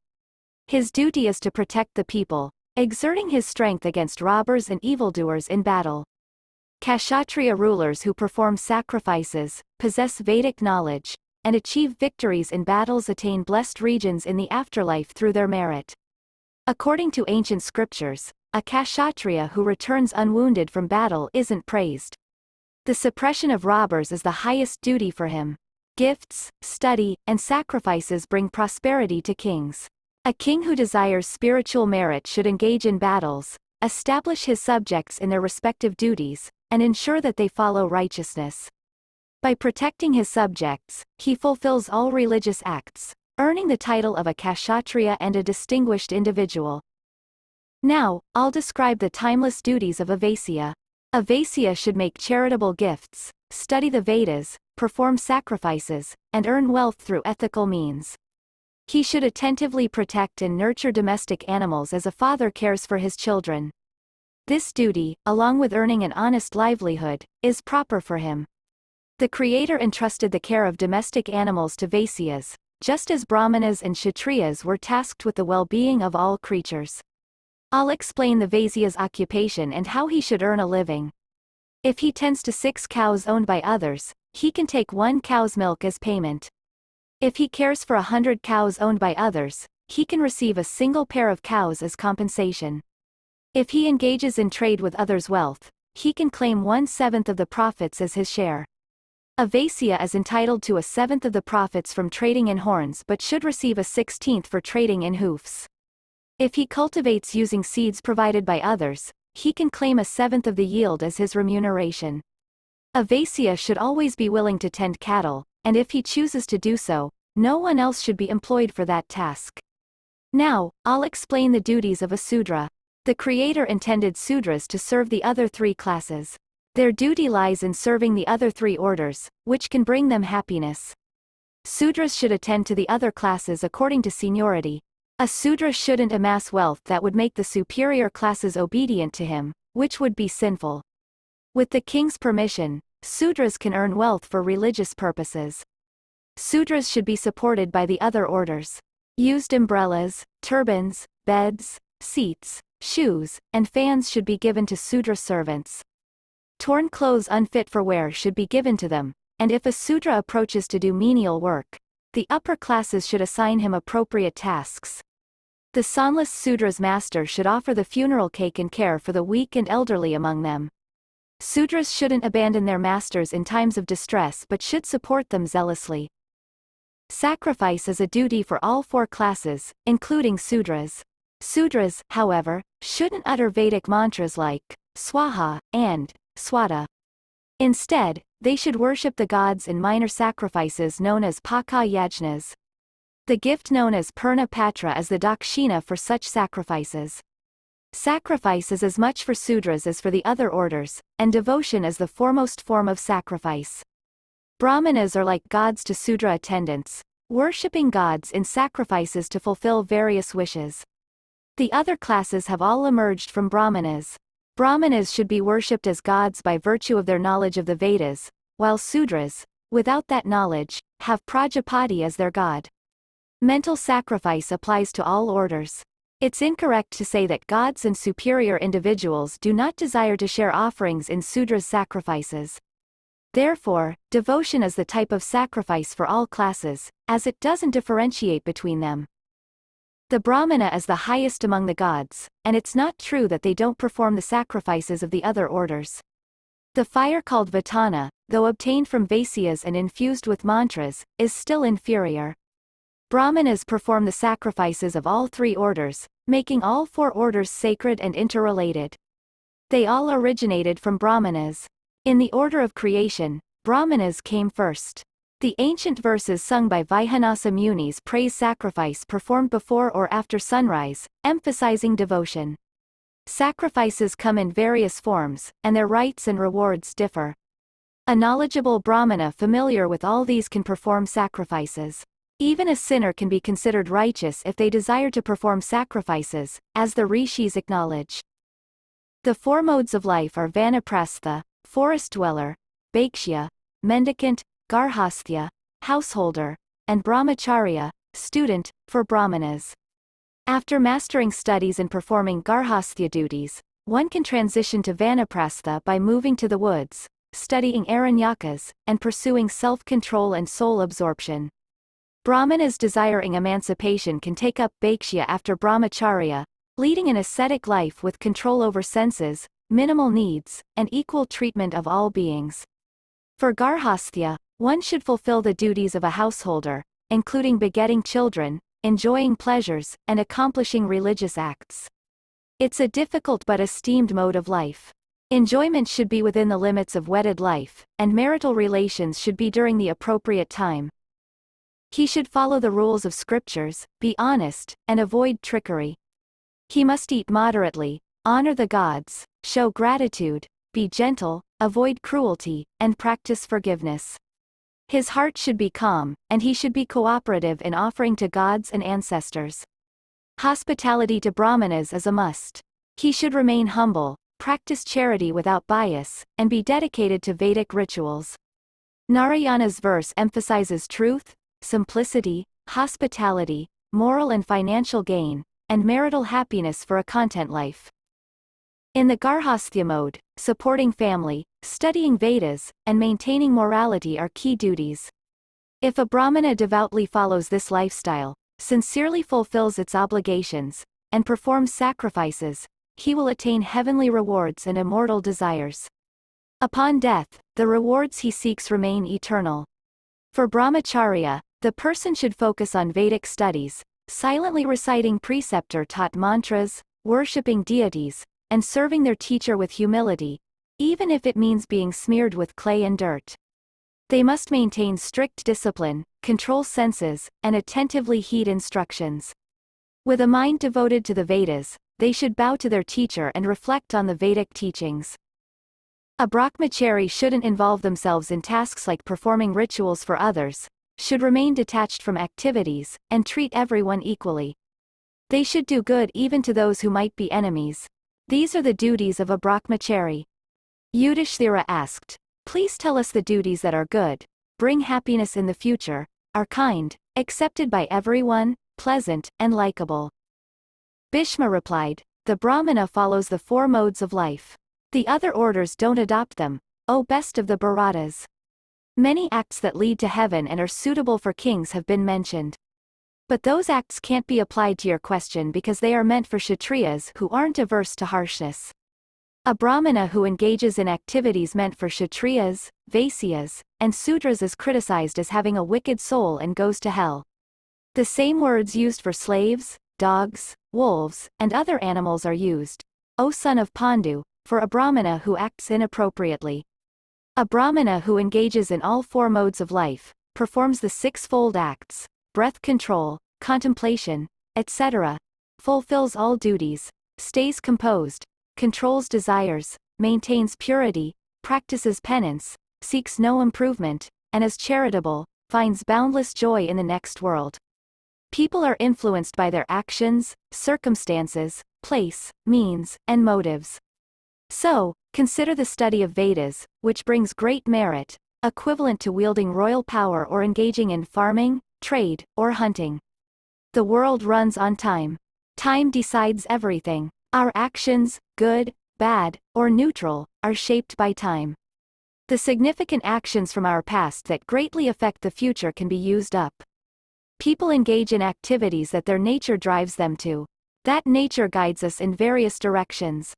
His duty is to protect the people, exerting his strength against robbers and evildoers in battle. Kshatriya rulers who perform sacrifices, possess Vedic knowledge, and achieve victories in battles attain blessed regions in the afterlife through their merit. According to ancient scriptures, a Kshatriya who returns unwounded from battle isn't praised. The suppression of robbers is the highest duty for him. Gifts, study, and sacrifices bring prosperity to kings. A king who desires spiritual merit should engage in battles, establish his subjects in their respective duties, and ensure that they follow righteousness. By protecting his subjects, he fulfills all religious acts, earning the title of a Kshatriya and a distinguished individual. Now, I'll describe the timeless duties of a Vaisya. A Vaisya should make charitable gifts, study the Vedas, perform sacrifices, and earn wealth through ethical means. He should attentively protect and nurture domestic animals as a father cares for his children. This duty, along with earning an honest livelihood, is proper for him. The Creator entrusted the care of domestic animals to Vaisyas, just as Brahmanas and Kshatriyas were tasked with the well-being of all creatures. I'll explain the Vaisya's occupation and how he should earn a living. If he tends to 6 cows owned by others, he can take 1 cow's milk as payment. If he cares for 100 cows owned by others, he can receive a single pair of cows as compensation. If he engages in trade with others' wealth, he can claim 1/7 of the profits as his share. A Vaisya is entitled to 1/7 of the profits from trading in horns but should receive 1/16 for trading in hoofs. If he cultivates using seeds provided by others, he can claim 1/7 of the yield as his remuneration. A Vaisya should always be willing to tend cattle, and if he chooses to do so, no one else should be employed for that task. Now, I'll explain the duties of a Sudra. The Creator intended Sudras to serve the other 3 classes. Their duty lies in serving the other 3 orders, which can bring them happiness. Sudras should attend to the other classes according to seniority. A Sudra shouldn't amass wealth that would make the superior classes obedient to him, which would be sinful. With the king's permission, Sudras can earn wealth for religious purposes. Sudras should be supported by the other orders. Used umbrellas, turbans, beds, seats, shoes, and fans should be given to Sudra servants. Torn clothes unfit for wear should be given to them, and if a Sudra approaches to do menial work, the upper classes should assign him appropriate tasks. The sonless Sudra's master should offer the funeral cake and care for the weak and elderly among them. Sudras shouldn't abandon their masters in times of distress but should support them zealously. Sacrifice is a duty for all 4 classes, including Sudras. Sudras, however, shouldn't utter Vedic mantras like Swaha and Swata. Instead, they should worship the gods in minor sacrifices known as Paka Yajnas. The gift known as Purna Patra is the dakshina for such sacrifices. Sacrifice is as much for Sudras as for the other orders, and devotion is the foremost form of sacrifice. Brahmanas are like gods to Sudra attendants, worshipping gods in sacrifices to fulfill various wishes. The other classes have all emerged from Brahmanas. Brahmanas should be worshipped as gods by virtue of their knowledge of the Vedas, while Sudras, without that knowledge, have Prajapati as their god. Mental sacrifice applies to all orders. It's incorrect to say that gods and superior individuals do not desire to share offerings in Sudra's sacrifices. Therefore, devotion is the type of sacrifice for all classes, as it doesn't differentiate between them. The Brahmana is the highest among the gods, and it's not true that they don't perform the sacrifices of the other orders. The fire called Vatana, though obtained from Vaisyas and infused with mantras, is still inferior. Brahmanas perform the sacrifices of all 3 orders, making all 4 orders sacred and interrelated. They all originated from Brahmanas. In the order of creation, Brahmanas came first. The ancient verses sung by Vaihanasa Munis praise sacrifice performed before or after sunrise, emphasizing devotion. Sacrifices come in various forms, and their rites and rewards differ. A knowledgeable Brahmana familiar with all these can perform sacrifices. Even a sinner can be considered righteous if they desire to perform sacrifices, as the rishis acknowledge. The 4 modes of life are Vanaprastha, forest dweller, Bhakshya, mendicant, Garhasthya, householder, and Brahmacharya, student, for Brahmanas. After mastering studies and performing Garhasthya duties, one can transition to Vanaprastha by moving to the woods, studying Aranyakas, and pursuing self-control and soul absorption. Brahmanas desiring emancipation can take up Bhakshya after Brahmacharya, leading an ascetic life with control over senses, minimal needs, and equal treatment of all beings. For Garhasthya, one should fulfill the duties of a householder, including begetting children, enjoying pleasures, and accomplishing religious acts. It's a difficult but esteemed mode of life. Enjoyment should be within the limits of wedded life, and marital relations should be during the appropriate time. He should follow the rules of scriptures, be honest, and avoid trickery. He must eat moderately, honor the gods, show gratitude, be gentle, avoid cruelty, and practice forgiveness. His heart should be calm, and he should be cooperative in offering to gods and ancestors. Hospitality to Brahmanas is a must. He should remain humble, practice charity without bias, and be dedicated to Vedic rituals. Narayana's verse emphasizes truth, simplicity, hospitality, moral and financial gain, and marital happiness for a content life. In the Garhasthya mode, supporting family, studying Vedas, and maintaining morality are key duties. If a Brahmana devoutly follows this lifestyle, sincerely fulfills its obligations, and performs sacrifices, he will attain heavenly rewards and immortal desires. Upon death, the rewards he seeks remain eternal. For brahmacharya, the person should focus on Vedic studies, silently reciting preceptor-taught mantras, worshipping deities, and serving their teacher with humility, even if it means being smeared with clay and dirt. They must maintain strict discipline, control senses, and attentively heed instructions. With a mind devoted to the Vedas, they should bow to their teacher and reflect on the Vedic teachings. A brahmachari shouldn't involve themselves in tasks like performing rituals for others, should remain detached from activities, and treat everyone equally. They should do good even to those who might be enemies. These are the duties of a brahmachari. Yudhishthira asked, "Please tell us the duties that are good, bring happiness in the future, are kind, accepted by everyone, pleasant, and likable." Bhishma replied, "The Brahmana follows the four modes of life. The other orders don't adopt them, O best of the Bharatas." Many acts that lead to heaven and are suitable for kings have been mentioned. But those acts can't be applied to your question because they are meant for Kshatriyas who aren't averse to harshness. A Brahmana who engages in activities meant for Kshatriyas, Vaisyas, and Sudras is criticized as having a wicked soul and goes to hell. The same words used for slaves, dogs, wolves, and other animals are used, O son of Pandu, for a Brahmana who acts inappropriately. A Brahmana who engages in all four modes of life, performs the six-fold acts, breath control, contemplation, etc., fulfills all duties, stays composed, controls desires, maintains purity, practices penance, seeks no improvement, and is charitable, finds boundless joy in the next world. People are influenced by their actions, circumstances, place, means, and motives. So, consider the study of Vedas, which brings great merit, equivalent to wielding royal power or engaging in farming, trade, or hunting. The world runs on time. Time decides everything. Our actions, good, bad, or neutral, are shaped by time. The significant actions from our past that greatly affect the future can be used up. People engage in activities that their nature drives them to. That nature guides us in various directions.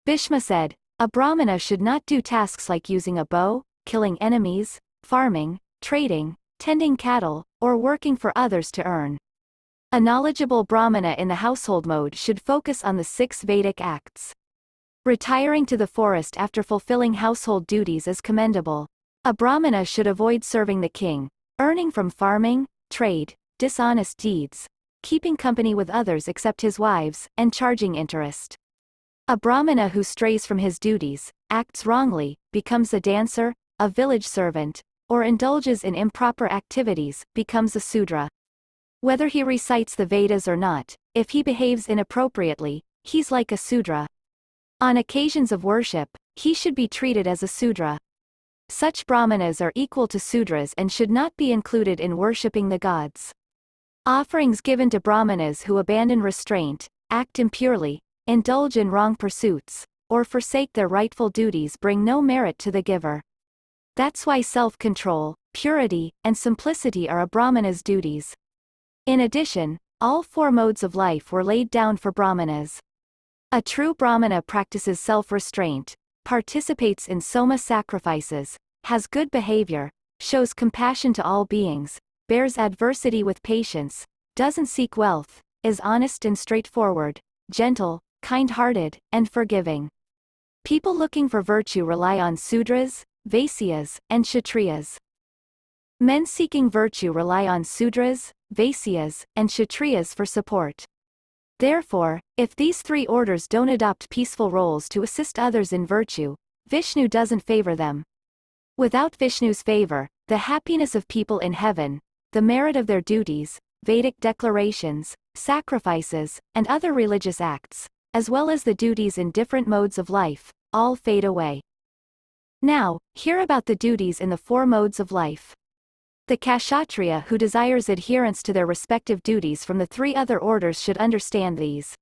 Bhishma said, "A Brahmana should not do tasks like using a bow, killing enemies, farming, trading, tending cattle, or working for others to earn." A knowledgeable Brahmana in the household mode should focus on the 6 Vedic acts. Retiring to the forest after fulfilling household duties is commendable. A Brahmana should avoid serving the king, earning from farming, trade, dishonest deeds, keeping company with others except his wives, and charging interest. A Brahmana who strays from his duties, acts wrongly, becomes a dancer, a village servant, or indulges in improper activities, becomes a Sudra. Whether he recites the Vedas or not, if he behaves inappropriately, he's like a Sudra. On occasions of worship, he should be treated as a Sudra. Such Brahmanas are equal to Sudras and should not be included in worshipping the gods. Offerings given to Brahmanas who abandon restraint, act impurely, indulge in wrong pursuits, or forsake their rightful duties bring no merit to the giver. That's why self-control, purity, and simplicity are a Brahmana's duties. In addition, all 4 modes of life were laid down for Brahmanas. A true Brahmana practices self-restraint, participates in soma sacrifices, has good behavior, shows compassion to all beings, bears adversity with patience, doesn't seek wealth, is honest and straightforward, gentle, kind-hearted, and forgiving. People looking for virtue rely on Sudras, Vaisyas, and Kshatriyas. Men seeking virtue rely on Sudras, Vaisyas, and Kshatriyas for support. Therefore, if these 3 orders don't adopt peaceful roles to assist others in virtue, Vishnu doesn't favor them. Without Vishnu's favor, the happiness of people in heaven, the merit of their duties, Vedic declarations, sacrifices, and other religious acts, as well as the duties in different modes of life, all fade away. Now, hear about the duties in the four modes of life. The Kshatriya who desires adherence to their respective duties from the three other orders should understand these.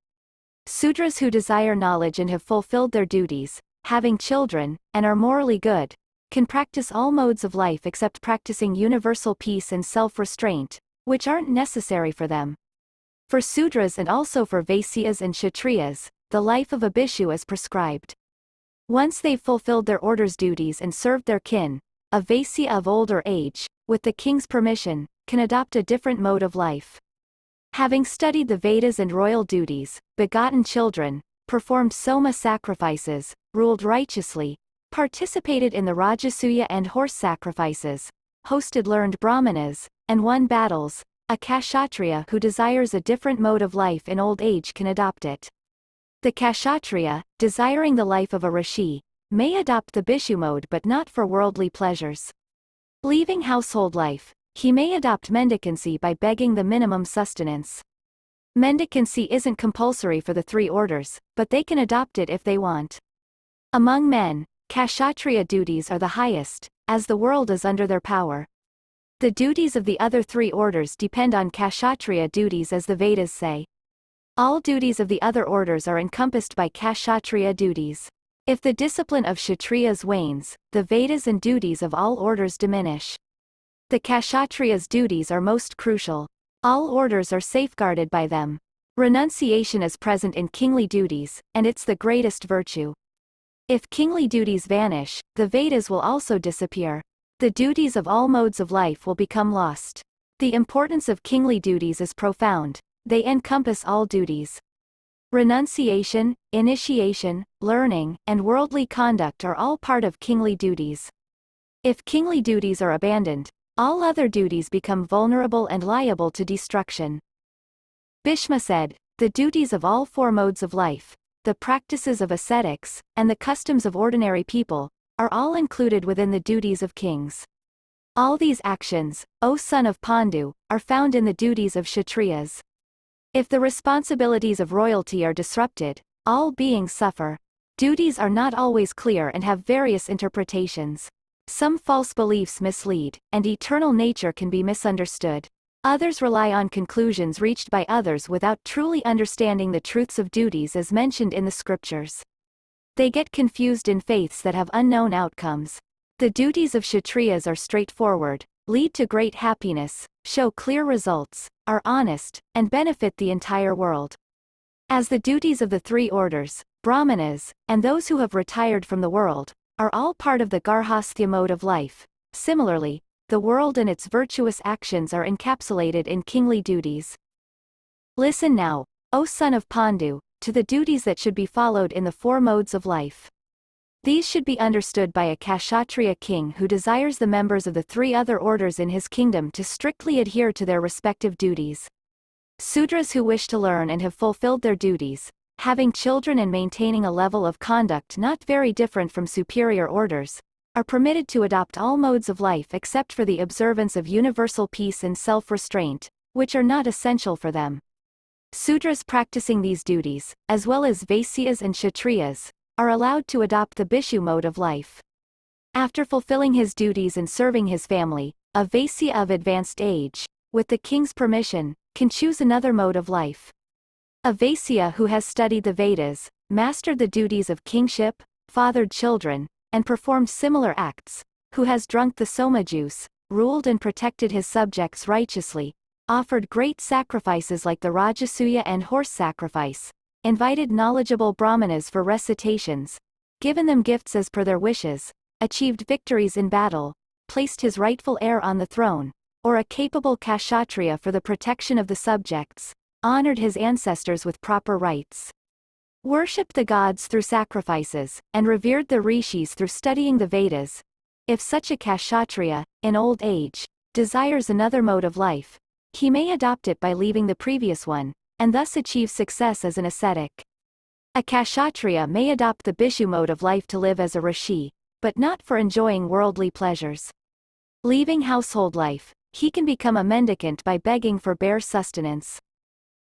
Sudras who desire knowledge and have fulfilled their duties, having children, and are morally good, can practice all modes of life except practicing universal peace and self-restraint, which aren't necessary for them. For Sudras and also for Vaisyas and Kshatriyas, the life of a Bhishu is prescribed. Once they've fulfilled their order's duties and served their kin, a Vaisya of older age, with the king's permission, can adopt a different mode of life. Having studied the Vedas and royal duties, begotten children, performed soma sacrifices, ruled righteously, participated in the Rajasuya and horse sacrifices, hosted learned brahmanas, and won battles, a Kshatriya who desires a different mode of life in old age can adopt it. The Kshatriya, desiring the life of a rishi, may adopt the Bhishu mode but not for worldly pleasures. Leaving household life, he may adopt mendicancy by begging the minimum sustenance. Mendicancy isn't compulsory for the three orders, but they can adopt it if they want. Among men, Kshatriya duties are the highest, as the world is under their power. The duties of the other three orders depend on Kshatriya duties as the Vedas say. All duties of the other orders are encompassed by Kshatriya duties. If the discipline of Kshatriyas wanes, the Vedas and duties of all orders diminish. The Kshatriya's duties are most crucial. All orders are safeguarded by them. Renunciation is present in kingly duties, and it's the greatest virtue. If kingly duties vanish, the Vedas will also disappear. The duties of all modes of life will become lost. The importance of kingly duties is profound. They encompass all duties. Renunciation, initiation, learning, and worldly conduct are all part of kingly duties. If kingly duties are abandoned, all other duties become vulnerable and liable to destruction. Bhishma said, "The duties of all four modes of life, the practices of ascetics, and the customs of ordinary people, are all included within the duties of kings. All these actions, O son of Pandu, are found in the duties of Kshatriyas. If the responsibilities of royalty are disrupted, all beings suffer. Duties are not always clear and have various interpretations. Some false beliefs mislead, and eternal nature can be misunderstood. Others rely on conclusions reached by others without truly understanding the truths of duties as mentioned in the scriptures. They get confused in faiths that have unknown outcomes. The duties of Kshatriyas are straightforward, lead to great happiness, show clear results, are honest, and benefit the entire world. As the duties of the three orders, Brahmanas, and those who have retired from the world, are all part of the Garhasthya mode of life. Similarly, the world and its virtuous actions are encapsulated in kingly duties. Listen now, O son of Pandu, to the duties that should be followed in the four modes of life. These should be understood by a Kshatriya king who desires the members of the three other orders in his kingdom to strictly adhere to their respective duties. Sudras who wish to learn and have fulfilled their duties, having children and maintaining a level of conduct not very different from superior orders, are permitted to adopt all modes of life except for the observance of universal peace and self-restraint, which are not essential for them. Sudras practicing these duties, as well as Vaisyas and Kshatriyas, are allowed to adopt the Bhishu mode of life. After fulfilling his duties and serving his family, a Vaisya of advanced age, with the king's permission, can choose another mode of life. A Vaisya who has studied the Vedas, mastered the duties of kingship, fathered children, and performed similar acts, who has drunk the soma juice, ruled and protected his subjects righteously, offered great sacrifices like the Rajasuya and horse sacrifice, invited knowledgeable brahmanas for recitations, given them gifts as per their wishes, achieved victories in battle, placed his rightful heir on the throne, or a capable Kshatriya for the protection of the subjects, honored his ancestors with proper rites, worshipped the gods through sacrifices, and revered the rishis through studying the Vedas. If such a Kshatriya, in old age, desires another mode of life, he may adopt it by leaving the previous one, and thus achieve success as an ascetic. A Kshatriya may adopt the Bhishu mode of life to live as a rishi, but not for enjoying worldly pleasures. Leaving household life, he can become a mendicant by begging for bare sustenance.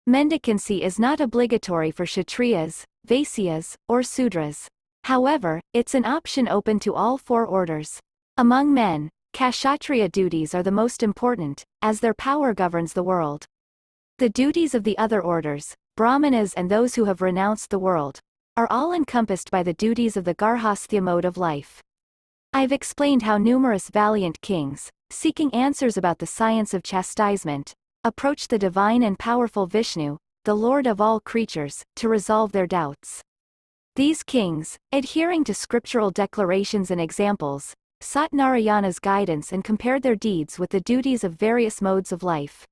Mendicancy is not obligatory for Kshatriyas, Vaisyas, or Sudras. However, it's an option open to all four orders. Among men, Kshatriya duties are the most important, as their power governs the world. The duties of the other orders, Brahmanas and those who have renounced the world, are all encompassed by the duties of the Garhasthya mode of life. I've explained how numerous valiant kings, seeking answers about the science of chastisement, approach the divine and powerful Vishnu, the Lord of all creatures, to resolve their doubts. These kings, adhering to scriptural declarations and examples, sought Narayana's guidance and compared their deeds with the duties of various modes of life.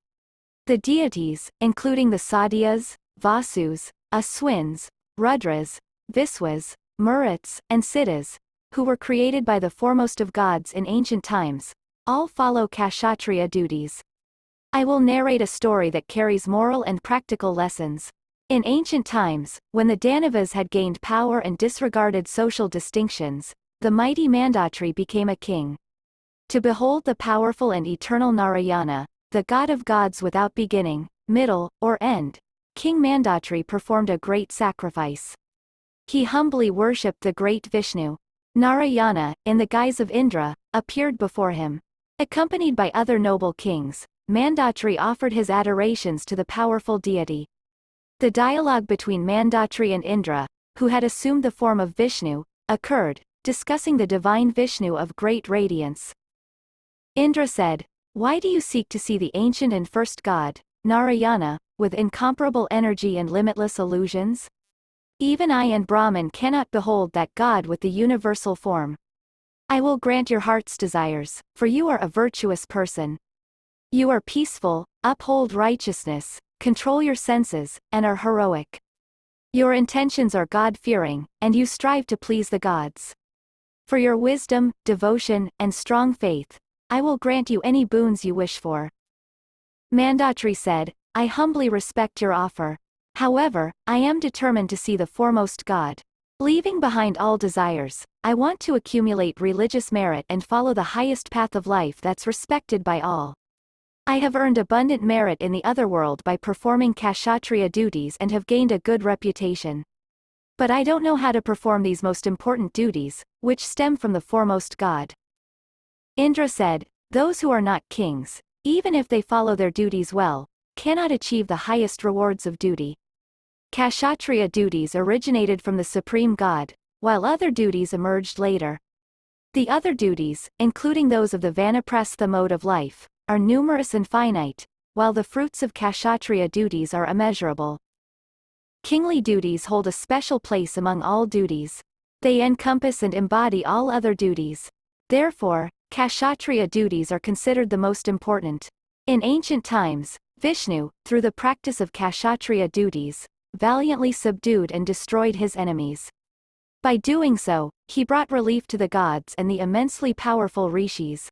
The deities, including the Satyas, Vasus, Aswins, Rudras, Viswas, Maruts, and Siddhas, who were created by the foremost of gods in ancient times, all follow Kshatriya duties. I will narrate a story that carries moral and practical lessons. In ancient times, when the Danavas had gained power and disregarded social distinctions, the mighty Mandatri became a king. To behold the powerful and eternal Narayana, the god of gods without beginning, middle, or end, King Mandatri performed a great sacrifice. He humbly worshipped the great Vishnu. Narayana, in the guise of Indra, appeared before him. Accompanied by other noble kings, Mandatri offered his adorations to the powerful deity. The dialogue between Mandatri and Indra, who had assumed the form of Vishnu, occurred, discussing the divine Vishnu of great radiance. Indra said, "Why do you seek to see the ancient and first god, Narayana, with incomparable energy and limitless illusions? Even I and Brahman cannot behold that god with the universal form. I will grant your heart's desires, for you are a virtuous person. You are peaceful, uphold righteousness, control your senses, and are heroic. Your intentions are God-fearing, and you strive to please the gods. For your wisdom, devotion, and strong faith, I will grant you any boons you wish for." Mandatri said, "I humbly respect your offer. However, I am determined to see the foremost god. Leaving behind all desires, I want to accumulate religious merit and follow the highest path of life that's respected by all. I have earned abundant merit in the other world by performing Kshatriya duties and have gained a good reputation. But I don't know how to perform these most important duties, which stem from the foremost god." Indra said, "Those who are not kings, even if they follow their duties well, cannot achieve the highest rewards of duty. Kshatriya duties originated from the supreme god, while other duties emerged later. The other duties, including those of the Vanaprastha mode of life, are numerous and finite, while the fruits of Kshatriya duties are immeasurable. Kingly duties hold a special place among all duties. They encompass and embody all other duties. Therefore, Kshatriya duties are considered the most important. In ancient times, Vishnu, through the practice of Kshatriya duties, valiantly subdued and destroyed his enemies. By doing so, he brought relief to the gods and the immensely powerful rishis.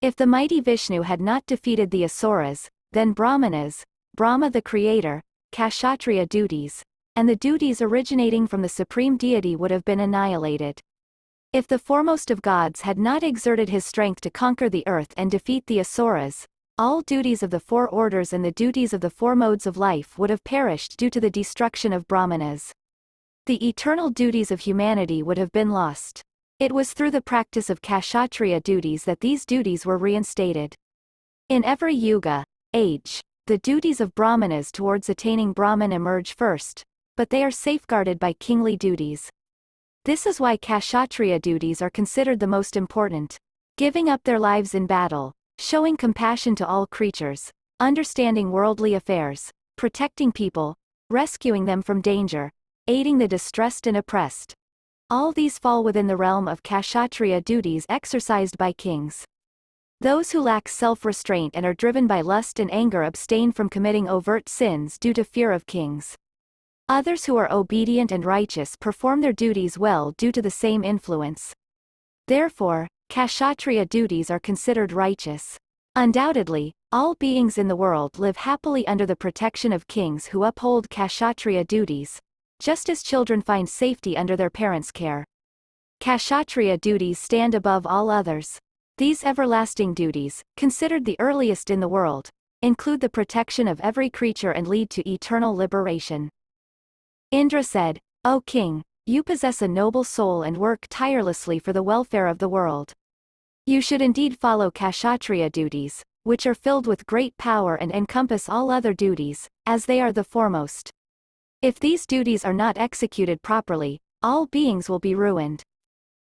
If the mighty Vishnu had not defeated the Asuras, then Brahmanas, Brahma the creator, Kshatriya duties, and the duties originating from the supreme deity would have been annihilated. If the foremost of gods had not exerted his strength to conquer the earth and defeat the Asuras, all duties of the four orders and the duties of the four modes of life would have perished due to the destruction of Brahmanas. The eternal duties of humanity would have been lost. It was through the practice of Kshatriya duties that these duties were reinstated. In every yuga, age, the duties of Brahmanas towards attaining Brahman emerge first, but they are safeguarded by kingly duties. This is why Kshatriya duties are considered the most important. Giving up their lives in battle, showing compassion to all creatures, understanding worldly affairs, protecting people, rescuing them from danger, aiding the distressed and oppressed. All these fall within the realm of Kshatriya duties exercised by kings. Those who lack self-restraint and are driven by lust and anger abstain from committing overt sins due to fear of kings. Others who are obedient and righteous perform their duties well due to the same influence. Therefore, Kshatriya duties are considered righteous. Undoubtedly, all beings in the world live happily under the protection of kings who uphold Kshatriya duties, just as children find safety under their parents' care. Kshatriya duties stand above all others. These everlasting duties, considered the earliest in the world, include the protection of every creature and lead to eternal liberation. Indra said, "O king, you possess a noble soul and work tirelessly for the welfare of the world. You should indeed follow kshatriya duties, which are filled with great power and encompass all other duties, as they are the foremost. If these duties are not executed properly, all beings will be ruined.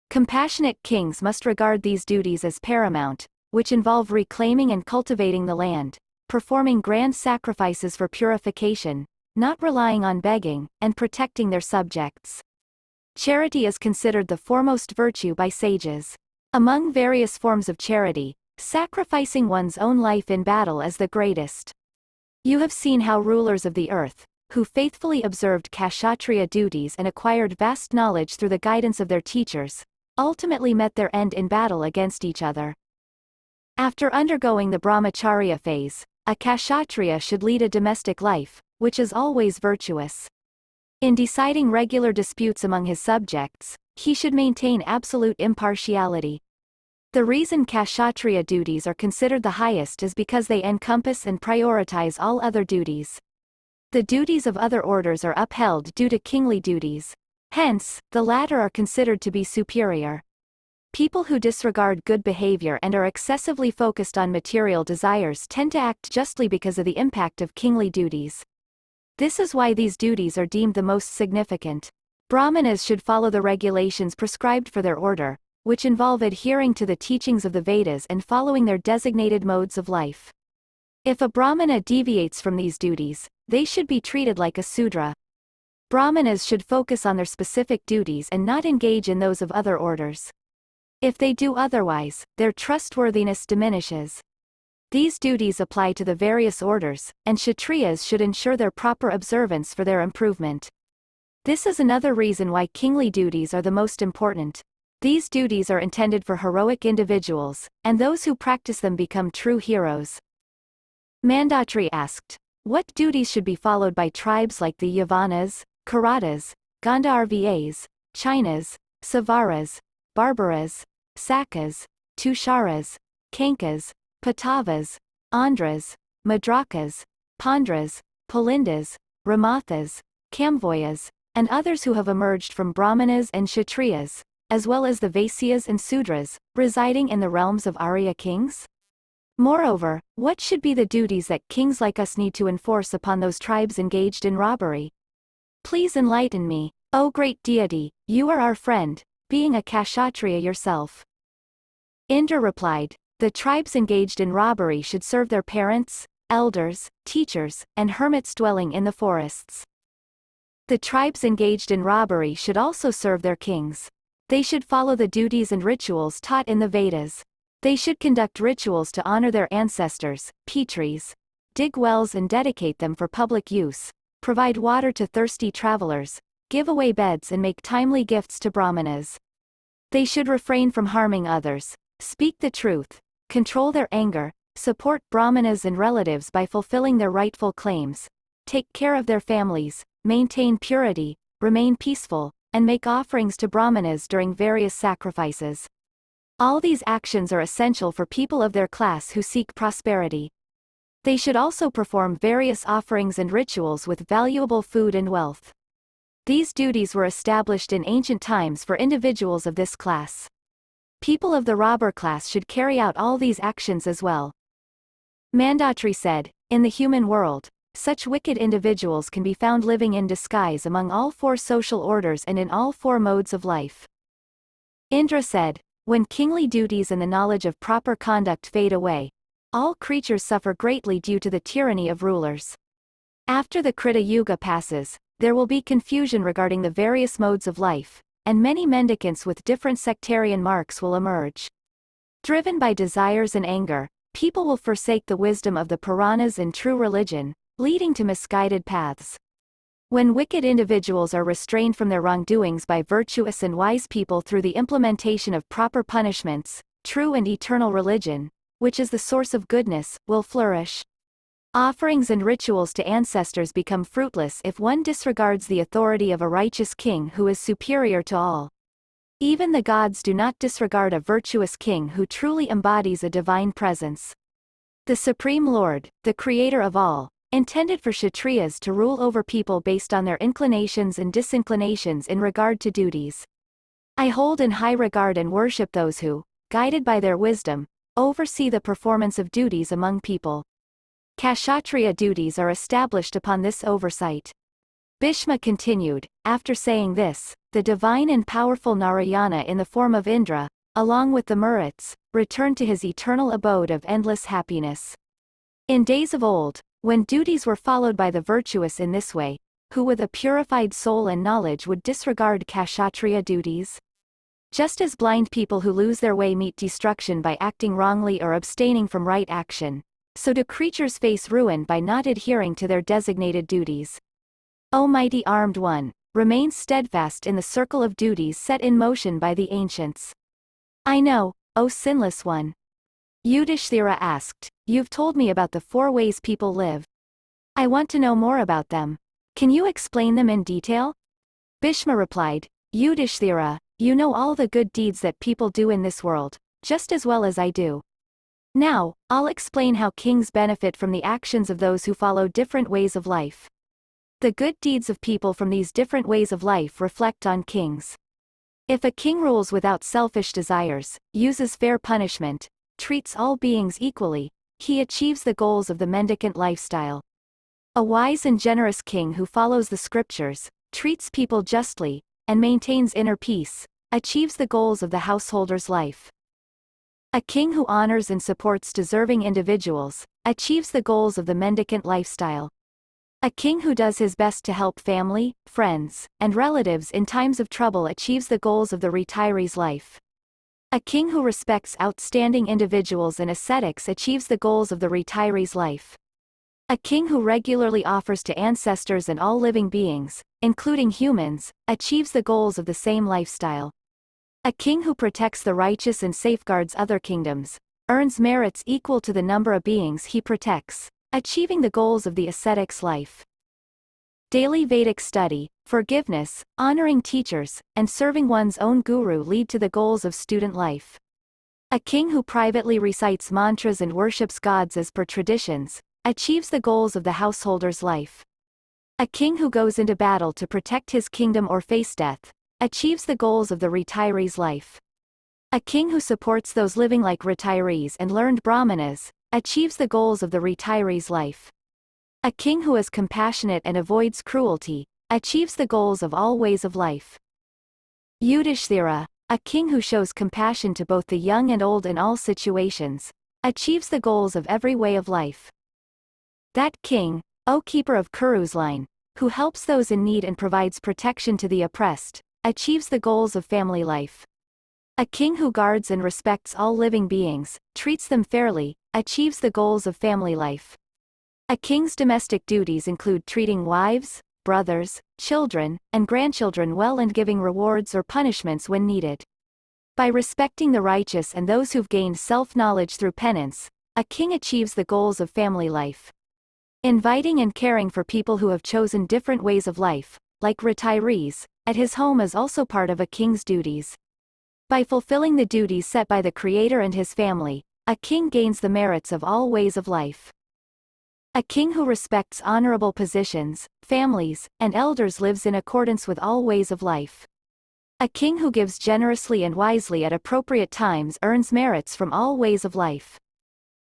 Compassionate kings must regard these duties as paramount, which involve reclaiming and cultivating the land, performing grand sacrifices for purification, not relying on begging, and protecting their subjects. Charity is considered the foremost virtue by sages. Among various forms of charity, sacrificing one's own life in battle is the greatest. You have seen how rulers of the earth, who faithfully observed kshatriya duties and acquired vast knowledge through the guidance of their teachers, ultimately met their end in battle against each other. After undergoing the brahmacharya phase, a kshatriya should lead a domestic life, which is always virtuous. In deciding regular disputes among his subjects, he should maintain absolute impartiality. The reason kshatriya duties are considered the highest is because they encompass and prioritize all other duties. The duties of other orders are upheld due to kingly duties. Hence, the latter are considered to be superior. People who disregard good behavior and are excessively focused on material desires tend to act justly because of the impact of kingly duties. This is why these duties are deemed the most significant. Brahmanas should follow the regulations prescribed for their order, which involve adhering to the teachings of the Vedas and following their designated modes of life. If a Brahmana deviates from these duties, they should be treated like a Sudra. Brahmanas should focus on their specific duties and not engage in those of other orders. If they do otherwise, their trustworthiness diminishes. These duties apply to the various orders, and Kshatriyas should ensure their proper observance for their improvement. This is another reason why kingly duties are the most important. These duties are intended for heroic individuals, and those who practice them become true heroes. Mandatri asked, what duties should be followed by tribes like the Yavanas, Karatas, Gandharvas, Chinas, Savaras, Barbaras, Sakas, Tusharas, Kankas, Patavas, Andhras, Madrakas, Pandras, Pulindas, Ramathas, Kamvoyas, and others who have emerged from Brahmanas and Kshatriyas, as well as the Vaisyas and Sudras, residing in the realms of Arya kings? Moreover, what should be the duties that kings like us need to enforce upon those tribes engaged in robbery? Please enlighten me, O great deity, you are our friend, being a Kshatriya yourself. Indra replied, the tribes engaged in robbery should serve their parents, elders, teachers, and hermits dwelling in the forests. The tribes engaged in robbery should also serve their kings. They should follow the duties and rituals taught in the Vedas. They should conduct rituals to honor their ancestors, Pitris, dig wells and dedicate them for public use, provide water to thirsty travelers, give away beds and make timely gifts to Brahmanas. They should refrain from harming others, speak the truth, control their anger, support Brahmanas and relatives by fulfilling their rightful claims, take care of their families, maintain purity, remain peaceful, and make offerings to Brahmanas during various sacrifices. All these actions are essential for people of their class who seek prosperity. They should also perform various offerings and rituals with valuable food and wealth. These duties were established in ancient times for individuals of this class. People of the robber class should carry out all these actions as well. Mandatri said, in the human world, such wicked individuals can be found living in disguise among all four social orders and in all four modes of life. Indra said, when kingly duties and the knowledge of proper conduct fade away, all creatures suffer greatly due to the tyranny of rulers. After the Krita Yuga passes, there will be confusion regarding the various modes of life, and many mendicants with different sectarian marks will emerge. Driven by desires and anger, people will forsake the wisdom of the Puranas and true religion, leading to misguided paths. When wicked individuals are restrained from their wrongdoings by virtuous and wise people through the implementation of proper punishments, true and eternal religion, which is the source of goodness, will flourish. Offerings and rituals to ancestors become fruitless if one disregards the authority of a righteous king who is superior to all. Even the gods do not disregard a virtuous king who truly embodies a divine presence. The Supreme Lord, the Creator of all, intended for Kshatriyas to rule over people based on their inclinations and disinclinations in regard to duties. I hold in high regard and worship those who, guided by their wisdom, oversee the performance of duties among people. Kshatriya duties are established upon this oversight. Bhishma continued, after saying this, the divine and powerful Narayana in the form of Indra, along with the Maruts, returned to his eternal abode of endless happiness. In days of old, when duties were followed by the virtuous in this way, who with a purified soul and knowledge would disregard Kshatriya duties? Just as blind people who lose their way meet destruction by acting wrongly or abstaining from right action, so do creatures face ruin by not adhering to their designated duties. O mighty armed one, remain steadfast in the circle of duties set in motion by the ancients. I know, O sinless one. Yudhishthira asked, you've told me about the 4 ways people live. I want to know more about them. Can you explain them in detail? Bhishma replied, Yudhishthira, you know all the good deeds that people do in this world, just as well as I do. Now, I'll explain how kings benefit from the actions of those who follow different ways of life. The good deeds of people from these different ways of life reflect on kings. If a king rules without selfish desires, uses fair punishment, treats all beings equally, he achieves the goals of the mendicant lifestyle. A wise and generous king who follows the scriptures, treats people justly, and maintains inner peace, achieves the goals of the householder's life. A king who honors and supports deserving individuals, achieves the goals of the mendicant lifestyle. A king who does his best to help family, friends, and relatives in times of trouble achieves the goals of the retiree's life. A king who respects outstanding individuals and ascetics achieves the goals of the retiree's life. A king who regularly offers to ancestors and all living beings, including humans, achieves the goals of the same lifestyle. A king who protects the righteous and safeguards other kingdoms, earns merits equal to the number of beings he protects, achieving the goals of the ascetic's life. Daily Vedic study, forgiveness, honoring teachers, and serving one's own guru lead to the goals of student life. A king who privately recites mantras and worships gods as per traditions, achieves the goals of the householder's life. A king who goes into battle to protect his kingdom or face death, achieves the goals of the retiree's life. A king who supports those living like retirees and learned brahmanas, achieves the goals of the retiree's life. A king who is compassionate and avoids cruelty, achieves the goals of all ways of life. Yudhishthira, a king who shows compassion to both the young and old in all situations, achieves the goals of every way of life. That king, O keeper of Kuru's line, who helps those in need and provides protection to the oppressed, achieves the goals of family life. A king who guards and respects all living beings, treats them fairly, achieves the goals of family life. A king's domestic duties include treating wives, brothers, children, and grandchildren well and giving rewards or punishments when needed. By respecting the righteous and those who've gained self-knowledge through penance, a king achieves the goals of family life. Inviting and caring for people who have chosen different ways of life, like retirees, at his home is also part of a king's duties. By fulfilling the duties set by the Creator and his family, a king gains the merits of all ways of life. A king who respects honorable positions, families, and elders lives in accordance with all ways of life. A king who gives generously and wisely at appropriate times earns merits from all ways of life.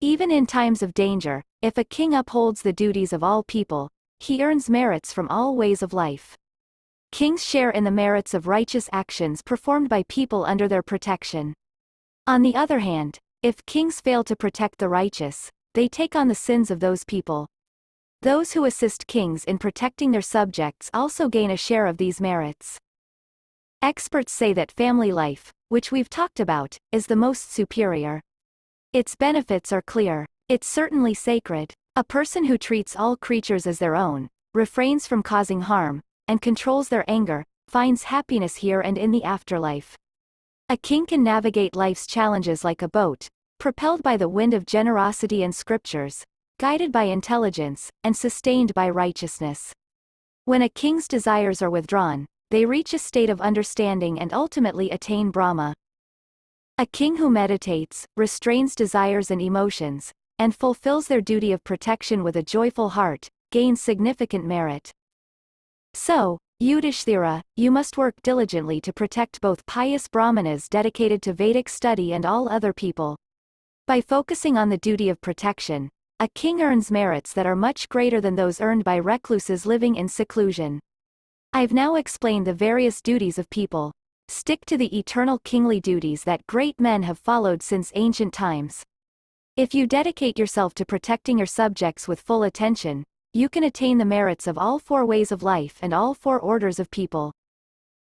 Even in times of danger, if a king upholds the duties of all people, he earns merits from all ways of life. Kings share in the merits of righteous actions performed by people under their protection. On the other hand, if kings fail to protect the righteous, they take on the sins of those people. Those who assist kings in protecting their subjects also gain a share of these merits. Experts say that family life, which we've talked about, is the most superior. Its benefits are clear. It's certainly sacred. A person who treats all creatures as their own, refrains from causing harm, and controls their anger, finds happiness here and in the afterlife. A king can navigate life's challenges like a boat, propelled by the wind of generosity and scriptures, guided by intelligence, and sustained by righteousness. When a king's desires are withdrawn, they reach a state of understanding and ultimately attain Brahma. A king who meditates, restrains desires and emotions, and fulfills their duty of protection with a joyful heart, gains significant merit. So, Yudhishthira, you must work diligently to protect both pious brahmanas dedicated to Vedic study and all other people. By focusing on the duty of protection, a king earns merits that are much greater than those earned by recluses living in seclusion. I've now explained the various duties of people. Stick to the eternal kingly duties that great men have followed since ancient times. If you dedicate yourself to protecting your subjects with full attention, you can attain the merits of all four ways of life and all four orders of people.